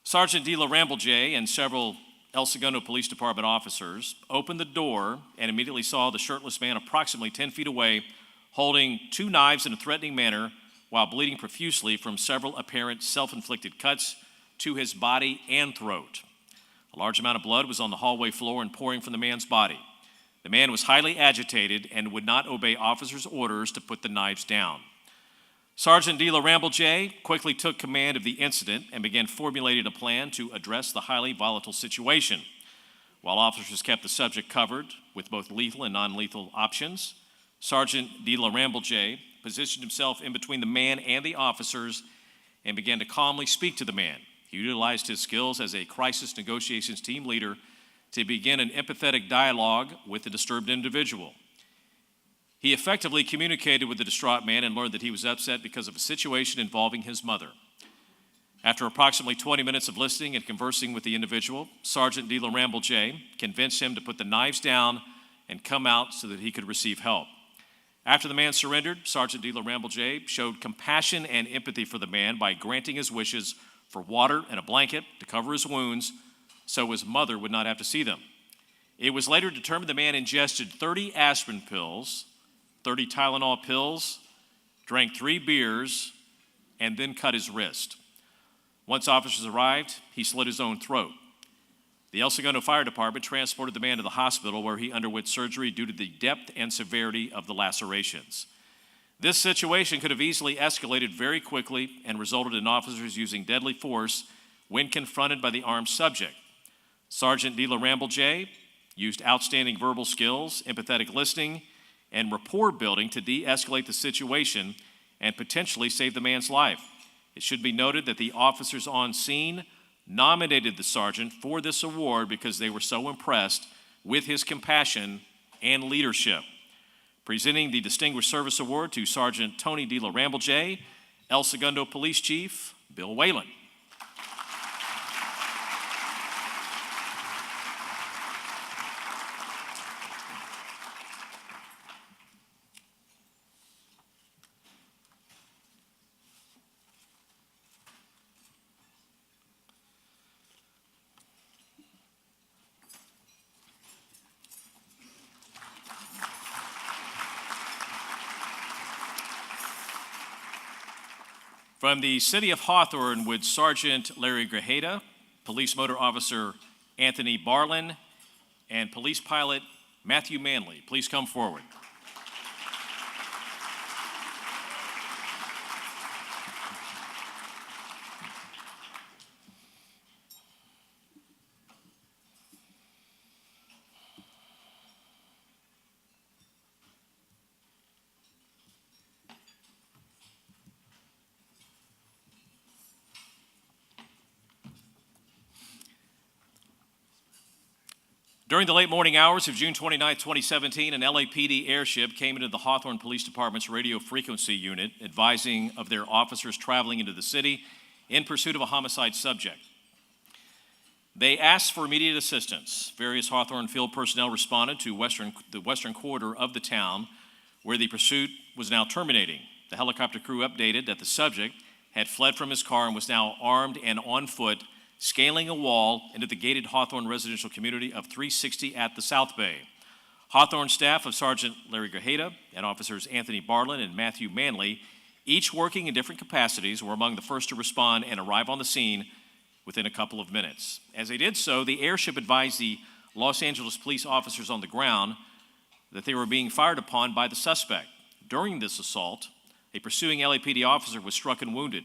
Speaker 6: Sergeant De La Ramble and several El Segundo Police Department officers opened the door and immediately saw the shirtless man approximately 10 feet away, holding two knives in a threatening manner while bleeding profusely from several apparent self-inflicted cuts to his body and throat. A large amount of blood was on the hallway floor and pouring from the man's body. The man was highly agitated and would not obey officers' orders to put the knives down. Sergeant De La Ramble quickly took command of the incident and began formulating a plan to address the highly volatile situation. While officers kept the subject covered with both lethal and non-lethal options, Sergeant De La Ramble positioned himself in between the man and the officers and began to calmly speak to the man. He utilized his skills as a crisis negotiations team leader to begin an empathetic dialogue with the disturbed individual. He effectively communicated with the distraught man and learned that he was upset because of a situation involving his mother. After approximately 20 minutes of listening and conversing with the individual, Sergeant De La Ramble convinced him to put the knives down and come out so that he could receive help. After the man surrendered, Sergeant De La Ramble showed compassion and empathy for the man by granting his wishes for water and a blanket to cover his wounds so his mother would not have to see them. It was later determined the man ingested 30 aspirin pills, 30 Tylenol pills, drank 3 beers, and then cut his wrist. Once officers arrived, he slit his own throat. The El Segundo Fire Department transported the man to the hospital where he underwent surgery due to the depth and severity of the lacerations. This situation could have easily escalated very quickly and resulted in officers using deadly force when confronted by the armed subject. Sergeant De La Ramble used outstanding verbal skills, empathetic listening, and rapport building to de-escalate the situation and potentially save the man's life. It should be noted that the officers on scene nominated the sergeant for this award because they were so impressed with his compassion and leadership. Presenting the Distinguished Service Award to Sergeant Tony De La Ramble El Segundo Police Chief Bill Whalen. From the City of Hawthorne, would Sergeant Larry Grajeda, Police Motor Officer Anthony Barlin, and Police Pilot Matthew Manley please come forward. During the late morning hours of June 29, 2017, an LAPD airship came into the Hawthorne Police Department's radio frequency unit, advising of their officers traveling into the city in pursuit of a homicide subject. They asked for immediate assistance. Various Hawthorne field personnel responded to the western quarter of the town, where the pursuit was now terminating. The helicopter crew updated that the subject had fled from his car and was now armed and on foot, scaling a wall into the gated Hawthorne residential community of 360 at the South Bay. Hawthorne staff of Sergeant Larry Grajeda and officers Anthony Barlin and Matthew Manley, each working in different capacities, were among the first to respond and arrive on the scene within a couple of minutes. As they did so, the airship advised the Los Angeles police officers on the ground that they were being fired upon by the suspect. During this assault, a pursuing LAPD officer was struck and wounded.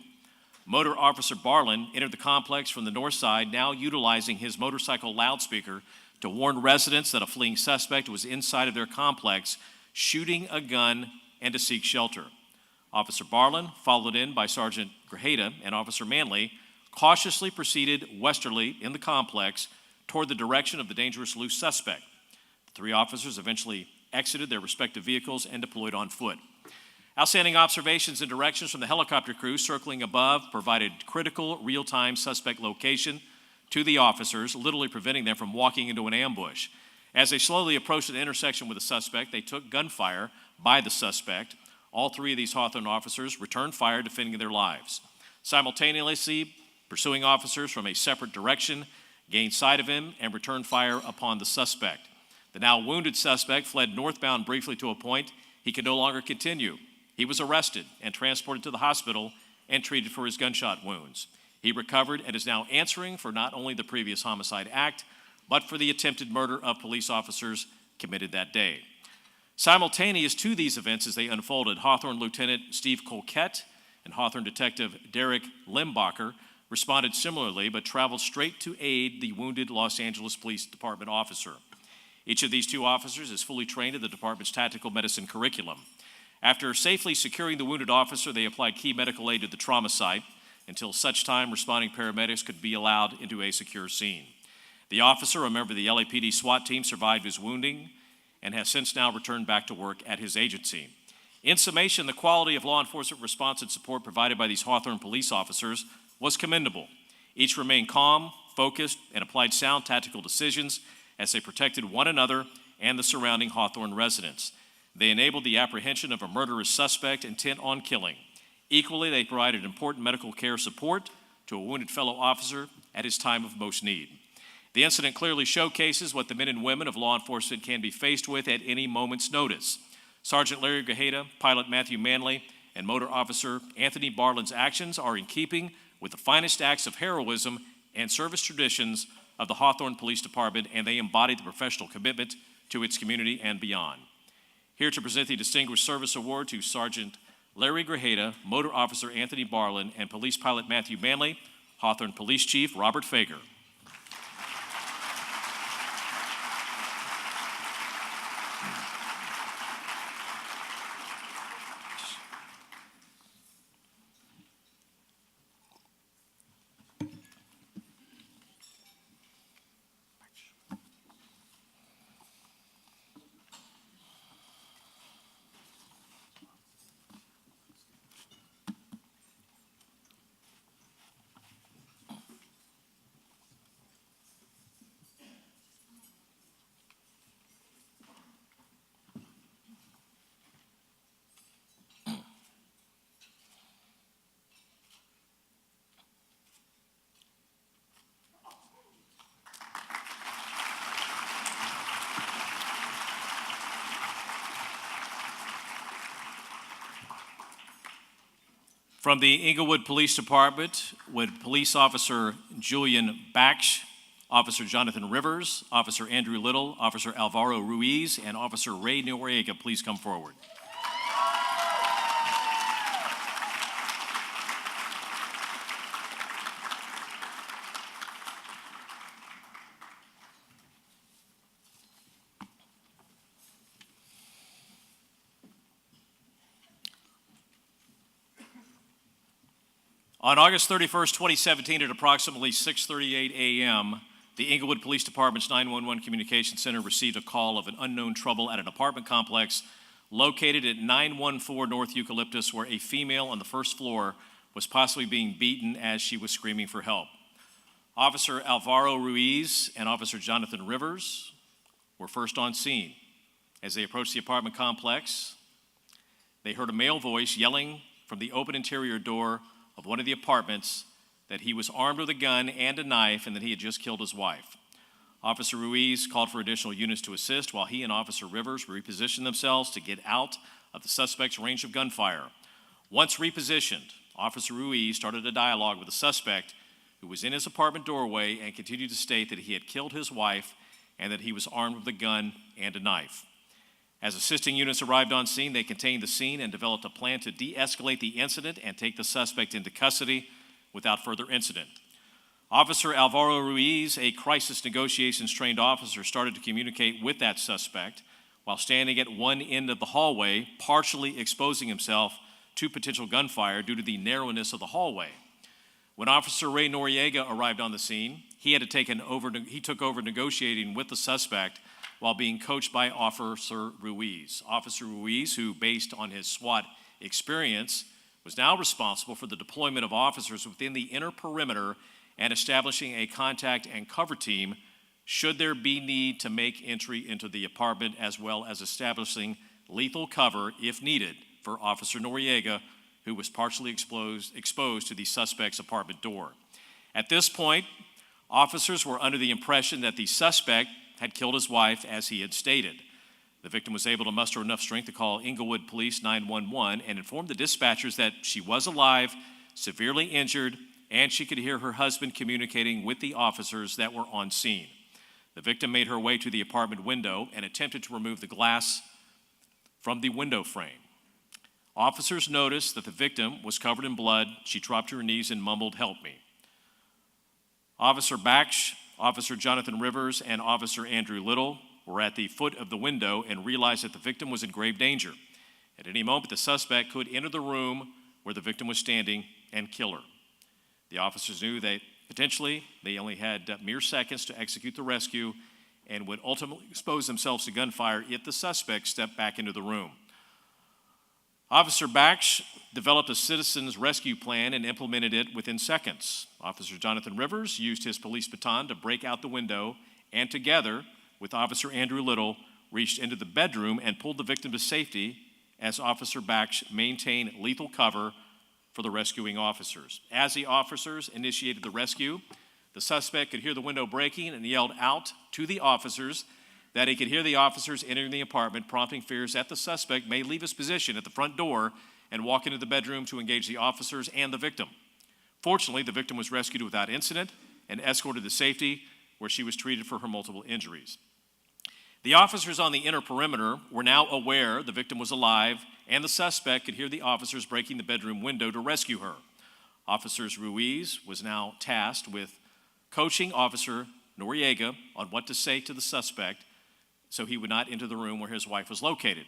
Speaker 6: Motor Officer Barlin entered the complex from the north side, now utilizing his motorcycle loudspeaker to warn residents that a fleeing suspect was inside of their complex, shooting a gun and to seek shelter. Officer Barlin, followed in by Sergeant Grajeda and Officer Manley, cautiously proceeded westerly in the complex toward the direction of the dangerous loose suspect. The three officers eventually exited their respective vehicles and deployed on foot. Outstanding observations and directions from the helicopter crew circling above provided critical real-time suspect location to the officers, literally preventing them from walking into an ambush. As they slowly approached an intersection with the suspect, they took gunfire by the suspect. All three of these Hawthorne officers returned fire, defending their lives. Simultaneously, pursuing officers from a separate direction gained sight of him and returned fire upon the suspect. The now wounded suspect fled northbound briefly to a point he could no longer continue. He was arrested and transported to the hospital and treated for his gunshot wounds. He recovered and is now answering for not only the previous homicide act, but for the attempted murder of police officers committed that day. Simultaneous to these events as they unfolded, Hawthorne Lieutenant Steve Colquette and Hawthorne Detective Derek Limbacher responded similarly, but traveled straight to aid the wounded Los Angeles Police Department officer. Each of these two officers is fully trained in the department's tactical medicine curriculum. After safely securing the wounded officer, they applied key medical aid to the trauma site until such time responding paramedics could be allowed into a secure scene. The officer, a member of the LAPD SWAT team, survived his wounding and has since now returned back to work at his agency. In summation, the quality of law enforcement response and support provided by these Hawthorne police officers was commendable. Each remained calm, focused, and applied sound tactical decisions as they protected one another and the surrounding Hawthorne residents. They enabled the apprehension of a murderous suspect intent on killing. Equally, they provided important medical care support to a wounded fellow officer at his time of most need. The incident clearly showcases what the men and women of law enforcement can be faced with at any moment's notice. Sergeant Larry Grajeda, Pilot Matthew Manley, and Motor Officer Anthony Barlin's actions are in keeping with the finest acts of heroism and service traditions of the Hawthorne Police Department, and they embody the professional commitment to its community and beyond. Here to present the Distinguished Service Award to Sergeant Larry Grajeda, Motor Officer Anthony Barlin, and Police Pilot Matthew Manley, Hawthorne Police Chief Robert Fager. From the Inglewood Police Department, would Police Officer Julian Baksh, Officer Jonathan Rivers, Officer Andrew Little, Officer Alvaro Ruiz, and Officer Ray Noriega please come forward. On August 31st, 2017, at approximately 6:38 a.m., the Inglewood Police Department's 911 Communications Center received a call of an unknown trouble at an apartment complex located at 914 North Eucalyptus, where a female on the first floor was possibly being beaten as she was screaming for help. Officer Alvaro Ruiz and Officer Jonathan Rivers were first on scene. As they approached the apartment complex, they heard a male voice yelling from the open interior door of one of the apartments that he was armed with a gun and a knife and that he had just killed his wife. Officer Ruiz called for additional units to assist while he and Officer Rivers repositioned themselves to get out of the suspect's range of gunfire. Once repositioned, Officer Ruiz started a dialogue with the suspect, who was in his apartment doorway, and continued to state that he had killed his wife and that he was armed with a gun and a knife. As assisting units arrived on scene, they contained the scene and developed a plan to de-escalate the incident and take the suspect into custody without further incident. Officer Alvaro Ruiz, a crisis negotiations trained officer, started to communicate with that suspect while standing at one end of the hallway, partially exposing himself to potential gunfire due to the narrowness of the hallway. When Officer Ray Noriega arrived on the scene, he took over negotiating with the suspect while being coached by Officer Ruiz. Officer Ruiz, who, based on his SWAT experience, was now responsible for the deployment of officers within the inner perimeter and establishing a contact and cover team should there be need to make entry into the apartment, as well as establishing lethal cover, if needed, for Officer Noriega, who was partially exposed to the suspect's apartment door. At this point, officers were under the impression that the suspect had killed his wife, as he had stated. The victim was able to muster enough strength to call Inglewood Police 911 and inform the dispatchers that she was alive, severely injured, and she could hear her husband communicating with the officers that were on scene. The victim made her way to the apartment window and attempted to remove the glass from the window frame. Officers noticed that the victim was covered in blood. She dropped to her knees and mumbled, "Help me." Officer Baksh, Officer Jonathan Rivers, and Officer Andrew Little were at the foot of the window and realized that the victim was in grave danger. At any moment, the suspect could enter the room where the victim was standing and kill her. The officers knew that potentially they only had mere seconds to execute the rescue and would ultimately expose themselves to gunfire if the suspect stepped back into the room. Officer Baksh developed a citizen's rescue plan and implemented it within seconds. Officer Jonathan Rivers used his police baton to break out the window and, together with Officer Andrew Little, reached into the bedroom and pulled the victim to safety as Officer Baksh maintained lethal cover for the rescuing officers. As the officers initiated the rescue, the suspect could hear the window breaking and yelled out to the officers that he could hear the officers entering the apartment, prompting fears that the suspect may leave his position at the front door and walk into the bedroom to engage the officers and the victim. Fortunately, the victim was rescued without incident and escorted to safety, where she was treated for her multiple injuries. The officers on the inner perimeter were now aware the victim was alive, and the suspect could hear the officers breaking the bedroom window to rescue her. Officer Ruiz was now tasked with coaching Officer Noriega on what to say to the suspect so he would not enter the room where his wife was located.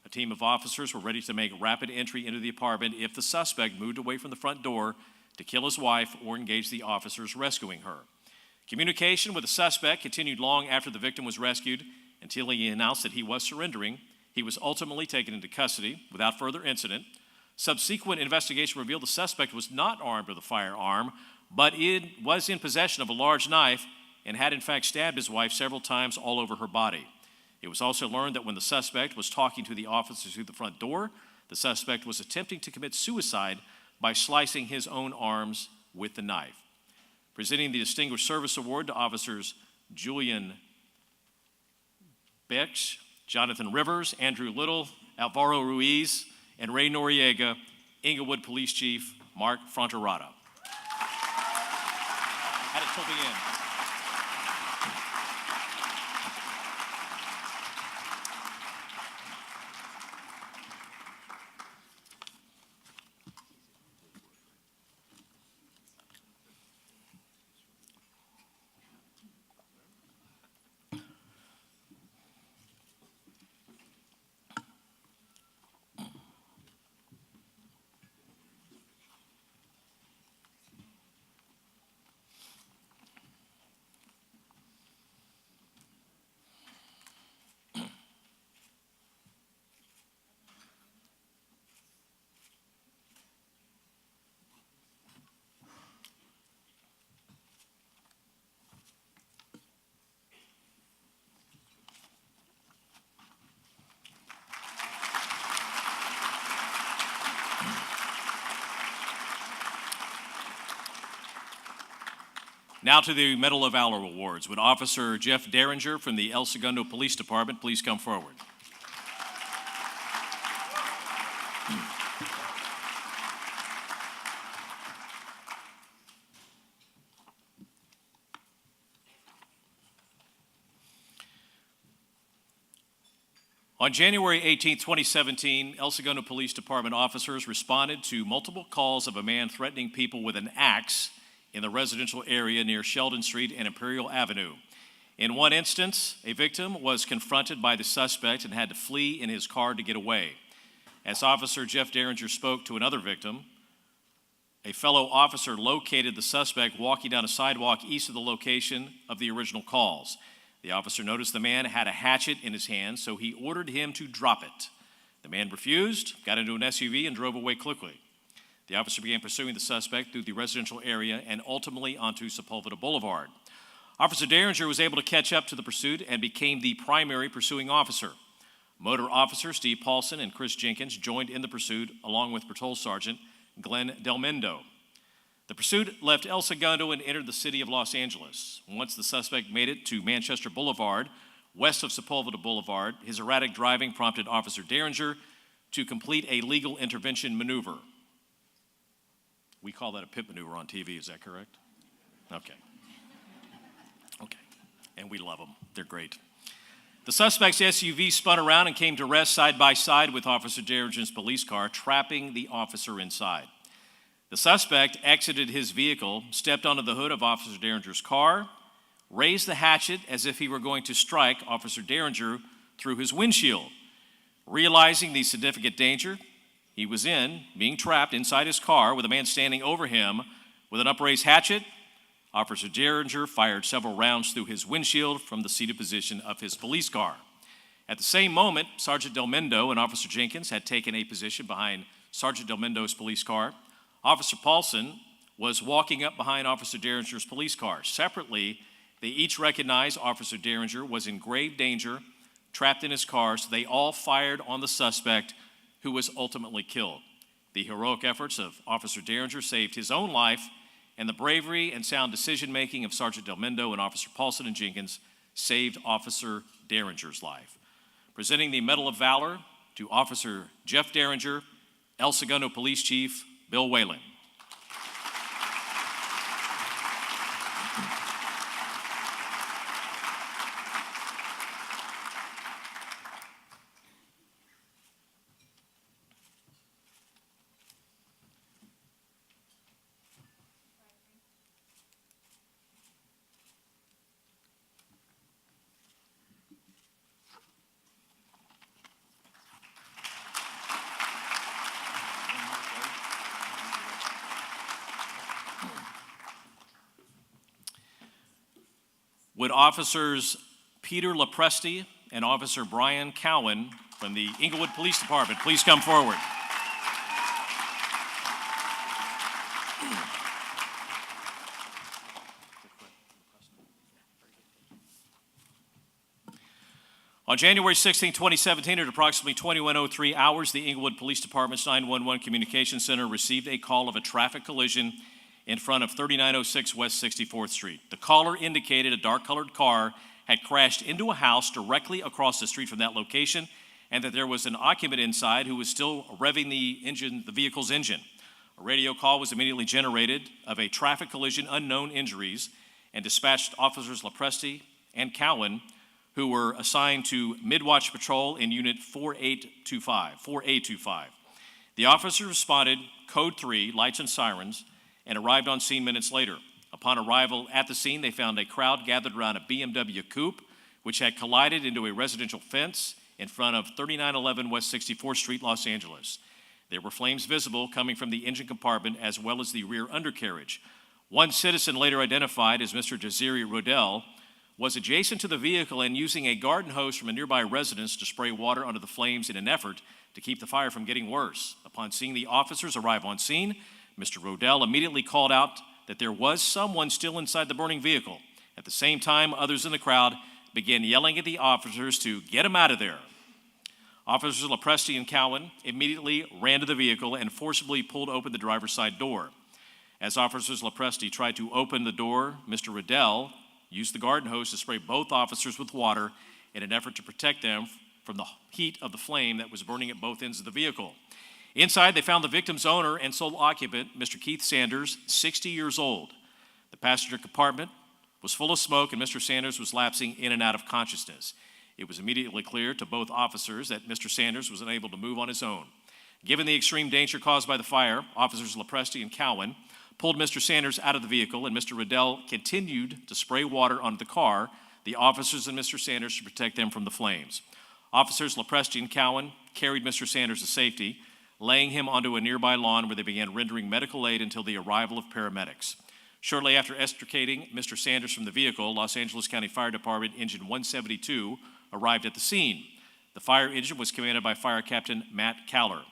Speaker 6: A team of officers were ready to make rapid entry into the apartment if the suspect moved away from the front door to kill his wife or engage the officers rescuing her. Communication with the suspect continued long after the victim was rescued until he announced that he was surrendering. He was ultimately taken into custody without further incident. Subsequent investigation revealed the suspect was not armed with a firearm, but it was in possession of a large knife and had in fact stabbed his wife several times all over her body. It was also learned that when the suspect was talking to the officers through the front door, the suspect was attempting to commit suicide by slicing his own arms with the knife. Presenting the Distinguished Service Award to Officers Julian Baksh, Jonathan Rivers, Andrew Little, Alvaro Ruiz, and Ray Noriega, Inglewood Police Chief Mark Fronterata. Had it till the end. Now to the Medal of Valor Awards. Would Officer Jeff Derringer from the El Segundo Police Department please come forward? On January 18, 2017, El Segundo Police Department officers responded to multiple calls of a man threatening people with an axe in the residential area near Sheldon Street and Imperial Avenue. In one instance, a victim was confronted by the suspect and had to flee in his car to get away. As Officer Jeff Derringer spoke to another victim, a fellow officer located the suspect walking down a sidewalk east of the location of the original calls. The officer noticed the man had a hatchet in his hand, so he ordered him to drop it. The man refused, got into an SUV, and drove away quickly. The officer began pursuing the suspect through the residential area and ultimately onto Sepulveda Boulevard. Officer Derringer was able to catch up to the pursuit and became the primary pursuing officer. Motor Officer Steve Paulson and Chris Jenkins joined in the pursuit along with Patrol Sergeant Glenn Delmendo. The pursuit left El Segundo and entered the city of Los Angeles. Once the suspect made it to Manchester Boulevard, west of Sepulveda Boulevard, his erratic driving prompted Officer Derringer to complete a legal intervention maneuver. We call that a pit maneuver on TV, is that correct? Okay. Okay, and we love them. They're great. The suspect's SUV spun around and came to rest side by side with Officer Derringer's police car, trapping the officer inside. The suspect exited his vehicle, stepped onto the hood of Officer Derringer's car, raised the hatchet as if he were going to strike Officer Derringer through his windshield. Realizing the significant danger he was in, being trapped inside his car with a man standing over him with an upraised hatchet, Officer Derringer fired several rounds through his windshield from the seated position of his police car. At the same moment, Sergeant Delmendo and Officer Jenkins had taken a position behind Sergeant Delmendo's police car. Officer Paulson was walking up behind Officer Derringer's police car. Separately, they each recognized Officer Derringer was in grave danger, trapped in his car, so they all fired on the suspect, who was ultimately killed. The heroic efforts of Officer Derringer saved his own life, and the bravery and sound decision-making of Sergeant Delmendo and Officer Paulson and Jenkins saved Officer Derringer's life. Presenting the Medal of Valor to Officer Jeff Derringer, El Segundo Police Chief Bill Whalen. Would Officers Peter LaPresti and Officer Brian Cowan from the Inglewood Police Department please come forward? On January 16, 2017, at approximately 21:03 hours, the Inglewood Police Department's 911 Communications Center received a call of a traffic collision in front of 3906 West 64th Street. The caller indicated a dark-colored car had crashed into a house directly across the street from that location and that there was an occupant inside who was still revving the vehicle's engine. A radio call was immediately generated of a traffic collision, unknown injuries, and dispatched officers Lepresti and Cowan, who were assigned to Midwatch Patrol in Unit 4A25. The officers responded Code 3, lights and sirens, and arrived on scene minutes later. Upon arrival at the scene, they found a crowd gathered around a BMW coupe, which had collided into a residential fence in front of 3911 West 64th Street, Los Angeles. There were flames visible coming from the engine compartment as well as the rear undercarriage. One citizen, later identified as Mr. Jaziri Rodell, was adjacent to the vehicle and using a garden hose from a nearby residence to spray water onto the flames in an effort to keep the fire from getting worse. Upon seeing the officers arrive on scene, Mr. Rodell immediately called out that there was someone still inside the burning vehicle. At the same time, others in the crowd began yelling at the officers to get him out of there. Officers Lepresti and Cowan immediately ran to the vehicle and forcibly pulled open the driver's side door. As officers Lepresti tried to open the door, Mr. Rodell used the garden hose to spray both officers with water in an effort to protect them from the heat of the flame that was burning at both ends of the vehicle. Inside, they found the victim's owner and sole occupant, Mr. Keith Sanders, 60 years old. The passenger compartment was full of smoke, and Mr. Sanders was lapsing in and out of consciousness. It was immediately clear to both officers that Mr. Sanders was unable to move on his own. Given the extreme danger caused by the fire, officers Lepresti and Cowan pulled Mr. Sanders out of the vehicle, and Mr. Rodell continued to spray water onto the car, the officers and Mr. Sanders, to protect them from the flames. Officers Lepresti and Cowan carried Mr. Sanders to safety, laying him onto a nearby lawn where they began rendering medical aid until the arrival of paramedics. Shortly after extricating Mr. Sanders from the vehicle, Los Angeles County Fire Department Engine 172 arrived at the scene. The fire engine was commanded by Fire Captain Matt Caller.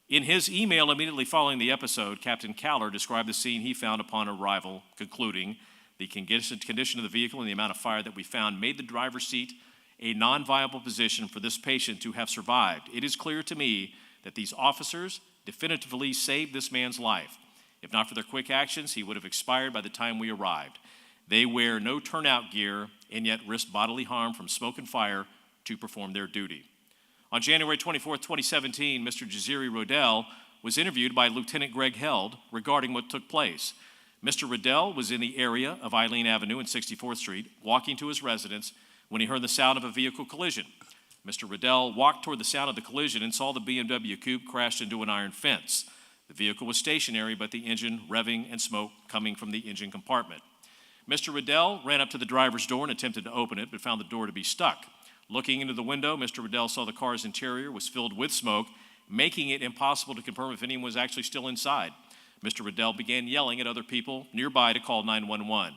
Speaker 6: In his email immediately following the episode, Captain Caller described the scene he found upon arrival, concluding, "The condition of the vehicle and the amount of fire that we found made the driver's seat a non-viable position for this patient to have survived. It is clear to me that these officers definitively saved this man's life. If not for their quick actions, he would have expired by the time we arrived. They wear no turnout gear and yet risk bodily harm from smoke and fire to perform their duty." On January 24, 2017, Mr. Jaziri Rodell was interviewed by Lieutenant Greg Held regarding what took place. Mr. Rodell was in the area of Eileen Avenue and 64th Street, walking to his residence when he heard the sound of a vehicle collision. Mr. Rodell walked toward the sound of the collision and saw the BMW coupe crash into an iron fence. The vehicle was stationary, but the engine revving and smoke coming from the engine compartment. Mr. Rodell ran up to the driver's door and attempted to open it, but found the door to be stuck. Looking into the window, Mr. Rodell saw the car's interior was filled with smoke, making it impossible to confirm if anyone was actually still inside. Mr. Rodell began yelling at other people nearby to call 911.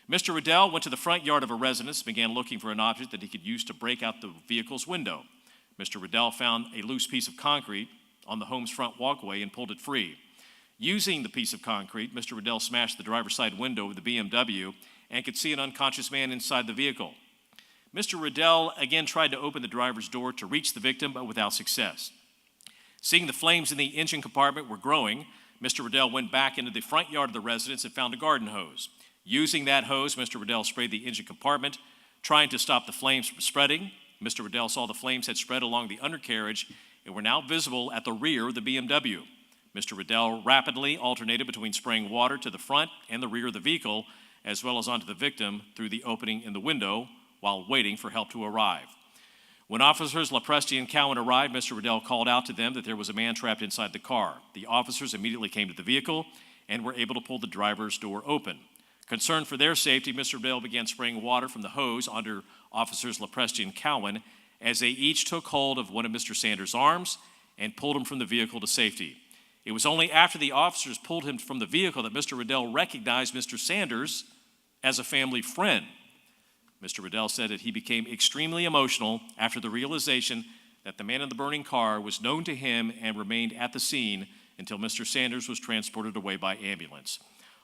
Speaker 6: Mr. Rodell went to the front yard of a residence and began looking for an object that he could use to break out the vehicle's window. Mr. Rodell found a loose piece of concrete on the home's front walkway and pulled it free. Using the piece of concrete, Mr. Rodell smashed the driver's side window of the BMW and could see an unconscious man inside the vehicle. Mr. Rodell again tried to open the driver's door to reach the victim, but without success. Seeing the flames in the engine compartment were growing, Mr. Rodell went back into the front yard of the residence and found a garden hose. Using that hose, Mr. Rodell sprayed the engine compartment, trying to stop the flames from spreading. Mr. Rodell saw the flames had spread along the undercarriage and were now visible at the rear of the BMW. Mr. Rodell rapidly alternated between spraying water to the front and the rear of the vehicle, as well as onto the victim through the opening in the window, while waiting for help to arrive. When officers Lepresti and Cowan arrived, Mr. Rodell called out to them that there was a man trapped inside the car. The officers immediately came to the vehicle and were able to pull the driver's door open. Concerned for their safety, Mr. Rodell began spraying water from the hose onto officers Lepresti and Cowan as they each took hold of one of Mr. Sanders' arms and pulled him from the vehicle to safety. It was only after the officers pulled him from the vehicle that Mr. Rodell recognized Mr. Sanders as a family friend. Mr. Rodell said that he became extremely emotional after the realization that the man in the burning car was known to him and remained at the scene until Mr. Sanders was transported away by ambulance.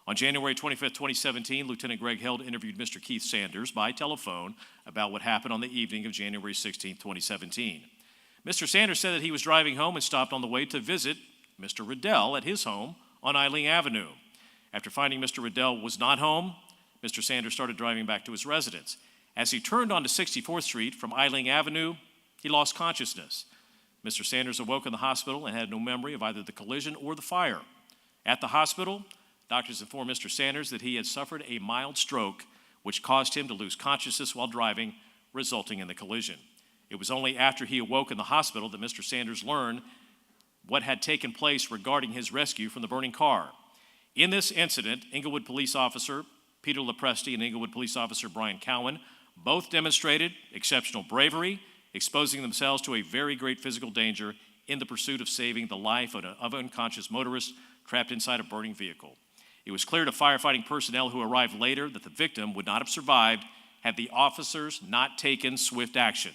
Speaker 6: On January 25, 2017, Lieutenant Greg Held interviewed Mr. Keith Sanders by telephone about what happened on the evening of January 16, 2017. Mr. Sanders said that he was driving home and stopped on the way to visit Mr. Rodell at his home on Eileen Avenue. After finding Mr. Rodell was not home, Mr. Sanders started driving back to his residence. As he turned onto 64th Street from Eileen Avenue He lost consciousness. Mr. Sanders awoke in the hospital and had no memory of either the collision or the fire. At the hospital, doctors informed Mr. Sanders that he had suffered a mild stroke, which caused him to lose consciousness while driving, resulting in the collision. It was only after he awoke in the hospital that Mr. Sanders learned what had taken place regarding his rescue from the burning car. In this incident, Inglewood Police Officer Peter Lepresti and Inglewood Police Officer Brian Cowan both demonstrated exceptional bravery, exposing themselves to a very great physical danger in the pursuit of saving the life of an unconscious motorist trapped inside a burning vehicle. It was clear to firefighting personnel who arrived later that the victim would not have survived had the officers not taken swift action.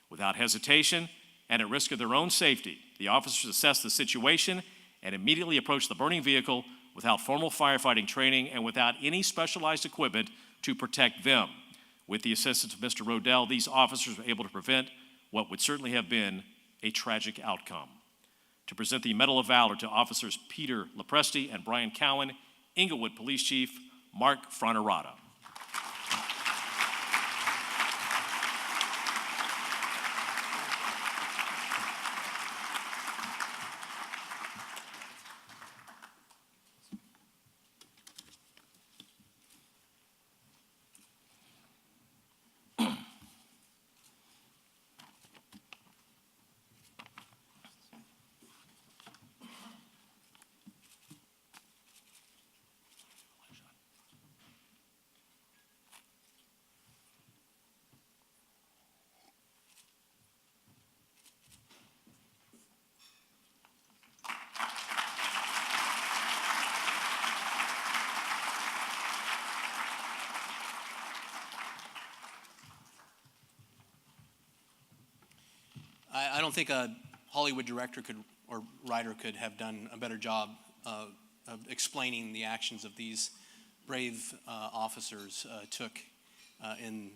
Speaker 6: Without hesitation and at risk of their own safety, the officers assessed the situation and immediately approached the burning vehicle without formal firefighting training and without any specialized equipment to protect them. With the assistance of Mr. Rodell, these officers were able to prevent what would certainly have been a tragic outcome. To present the Medal of Valor to Officers Peter Lepresti and Brian Cowan, Inglewood Police Chief Mark Franerata.
Speaker 1: I don't think a Hollywood director or writer could have done a better job of explaining the actions of these brave officers took in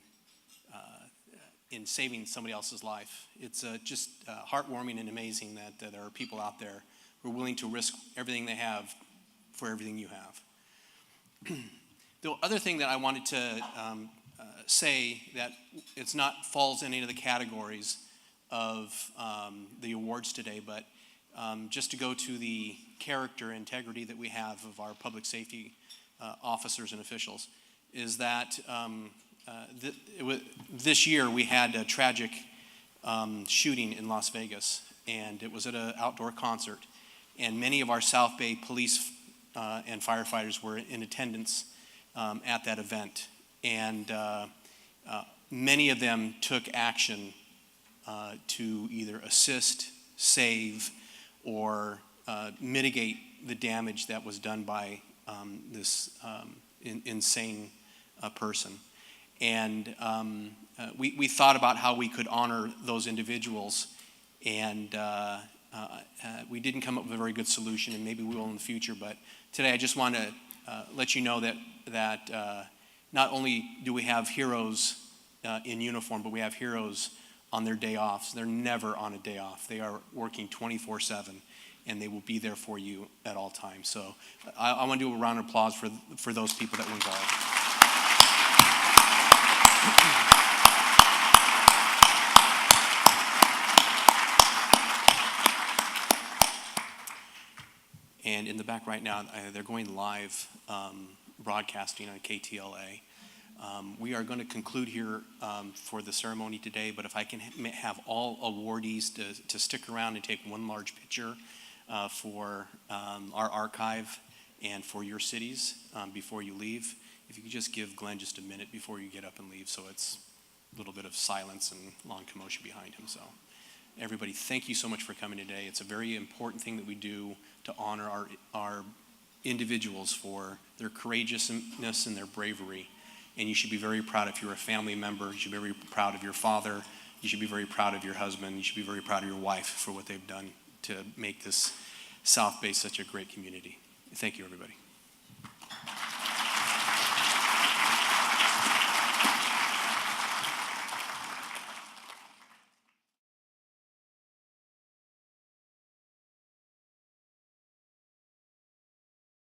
Speaker 1: saving somebody else's life. It's just heartwarming and amazing that there are people out there who are willing to risk everything they have for everything you have. The other thing that I wanted to say that it's not falls in any of the categories of the awards today, but just to go to the character integrity that we have of our public safety officers and officials, is that this year we had a tragic shooting in Las Vegas, and it was at an outdoor concert, and many of our South Bay police and firefighters were in attendance at that event, and many of them took action to either assist, save, or mitigate the damage that was done by this insane person. And we thought about how we could honor those individuals, and we didn't come up with a very good solution, and maybe we will in the future. But today I just want to let you know that not only do we have heroes in uniform, but we have heroes on their day offs. They're never on a day off. They are working 24/7, and they will be there for you at all times. So I want to do a round of applause for those people that were involved. And in the back right now, they're going live broadcasting on KTLA. We are going to conclude here for the ceremony today, but if I can have all awardees to stick around and take one large picture for our archive and for your cities before you leave. If you could just give Glenn just a minute before you get up and leave, so it's a little bit of silence and long commotion behind him. So everybody, thank you so much for coming today. It's a very important thing that we do to honor our individuals for their courageousness and their bravery. And you should be very proud if you're a family member. You should be very proud of your father. You should be very proud of your husband. You should be very proud of your wife for what they've done to make this South Bay such a great community. Thank you, everybody.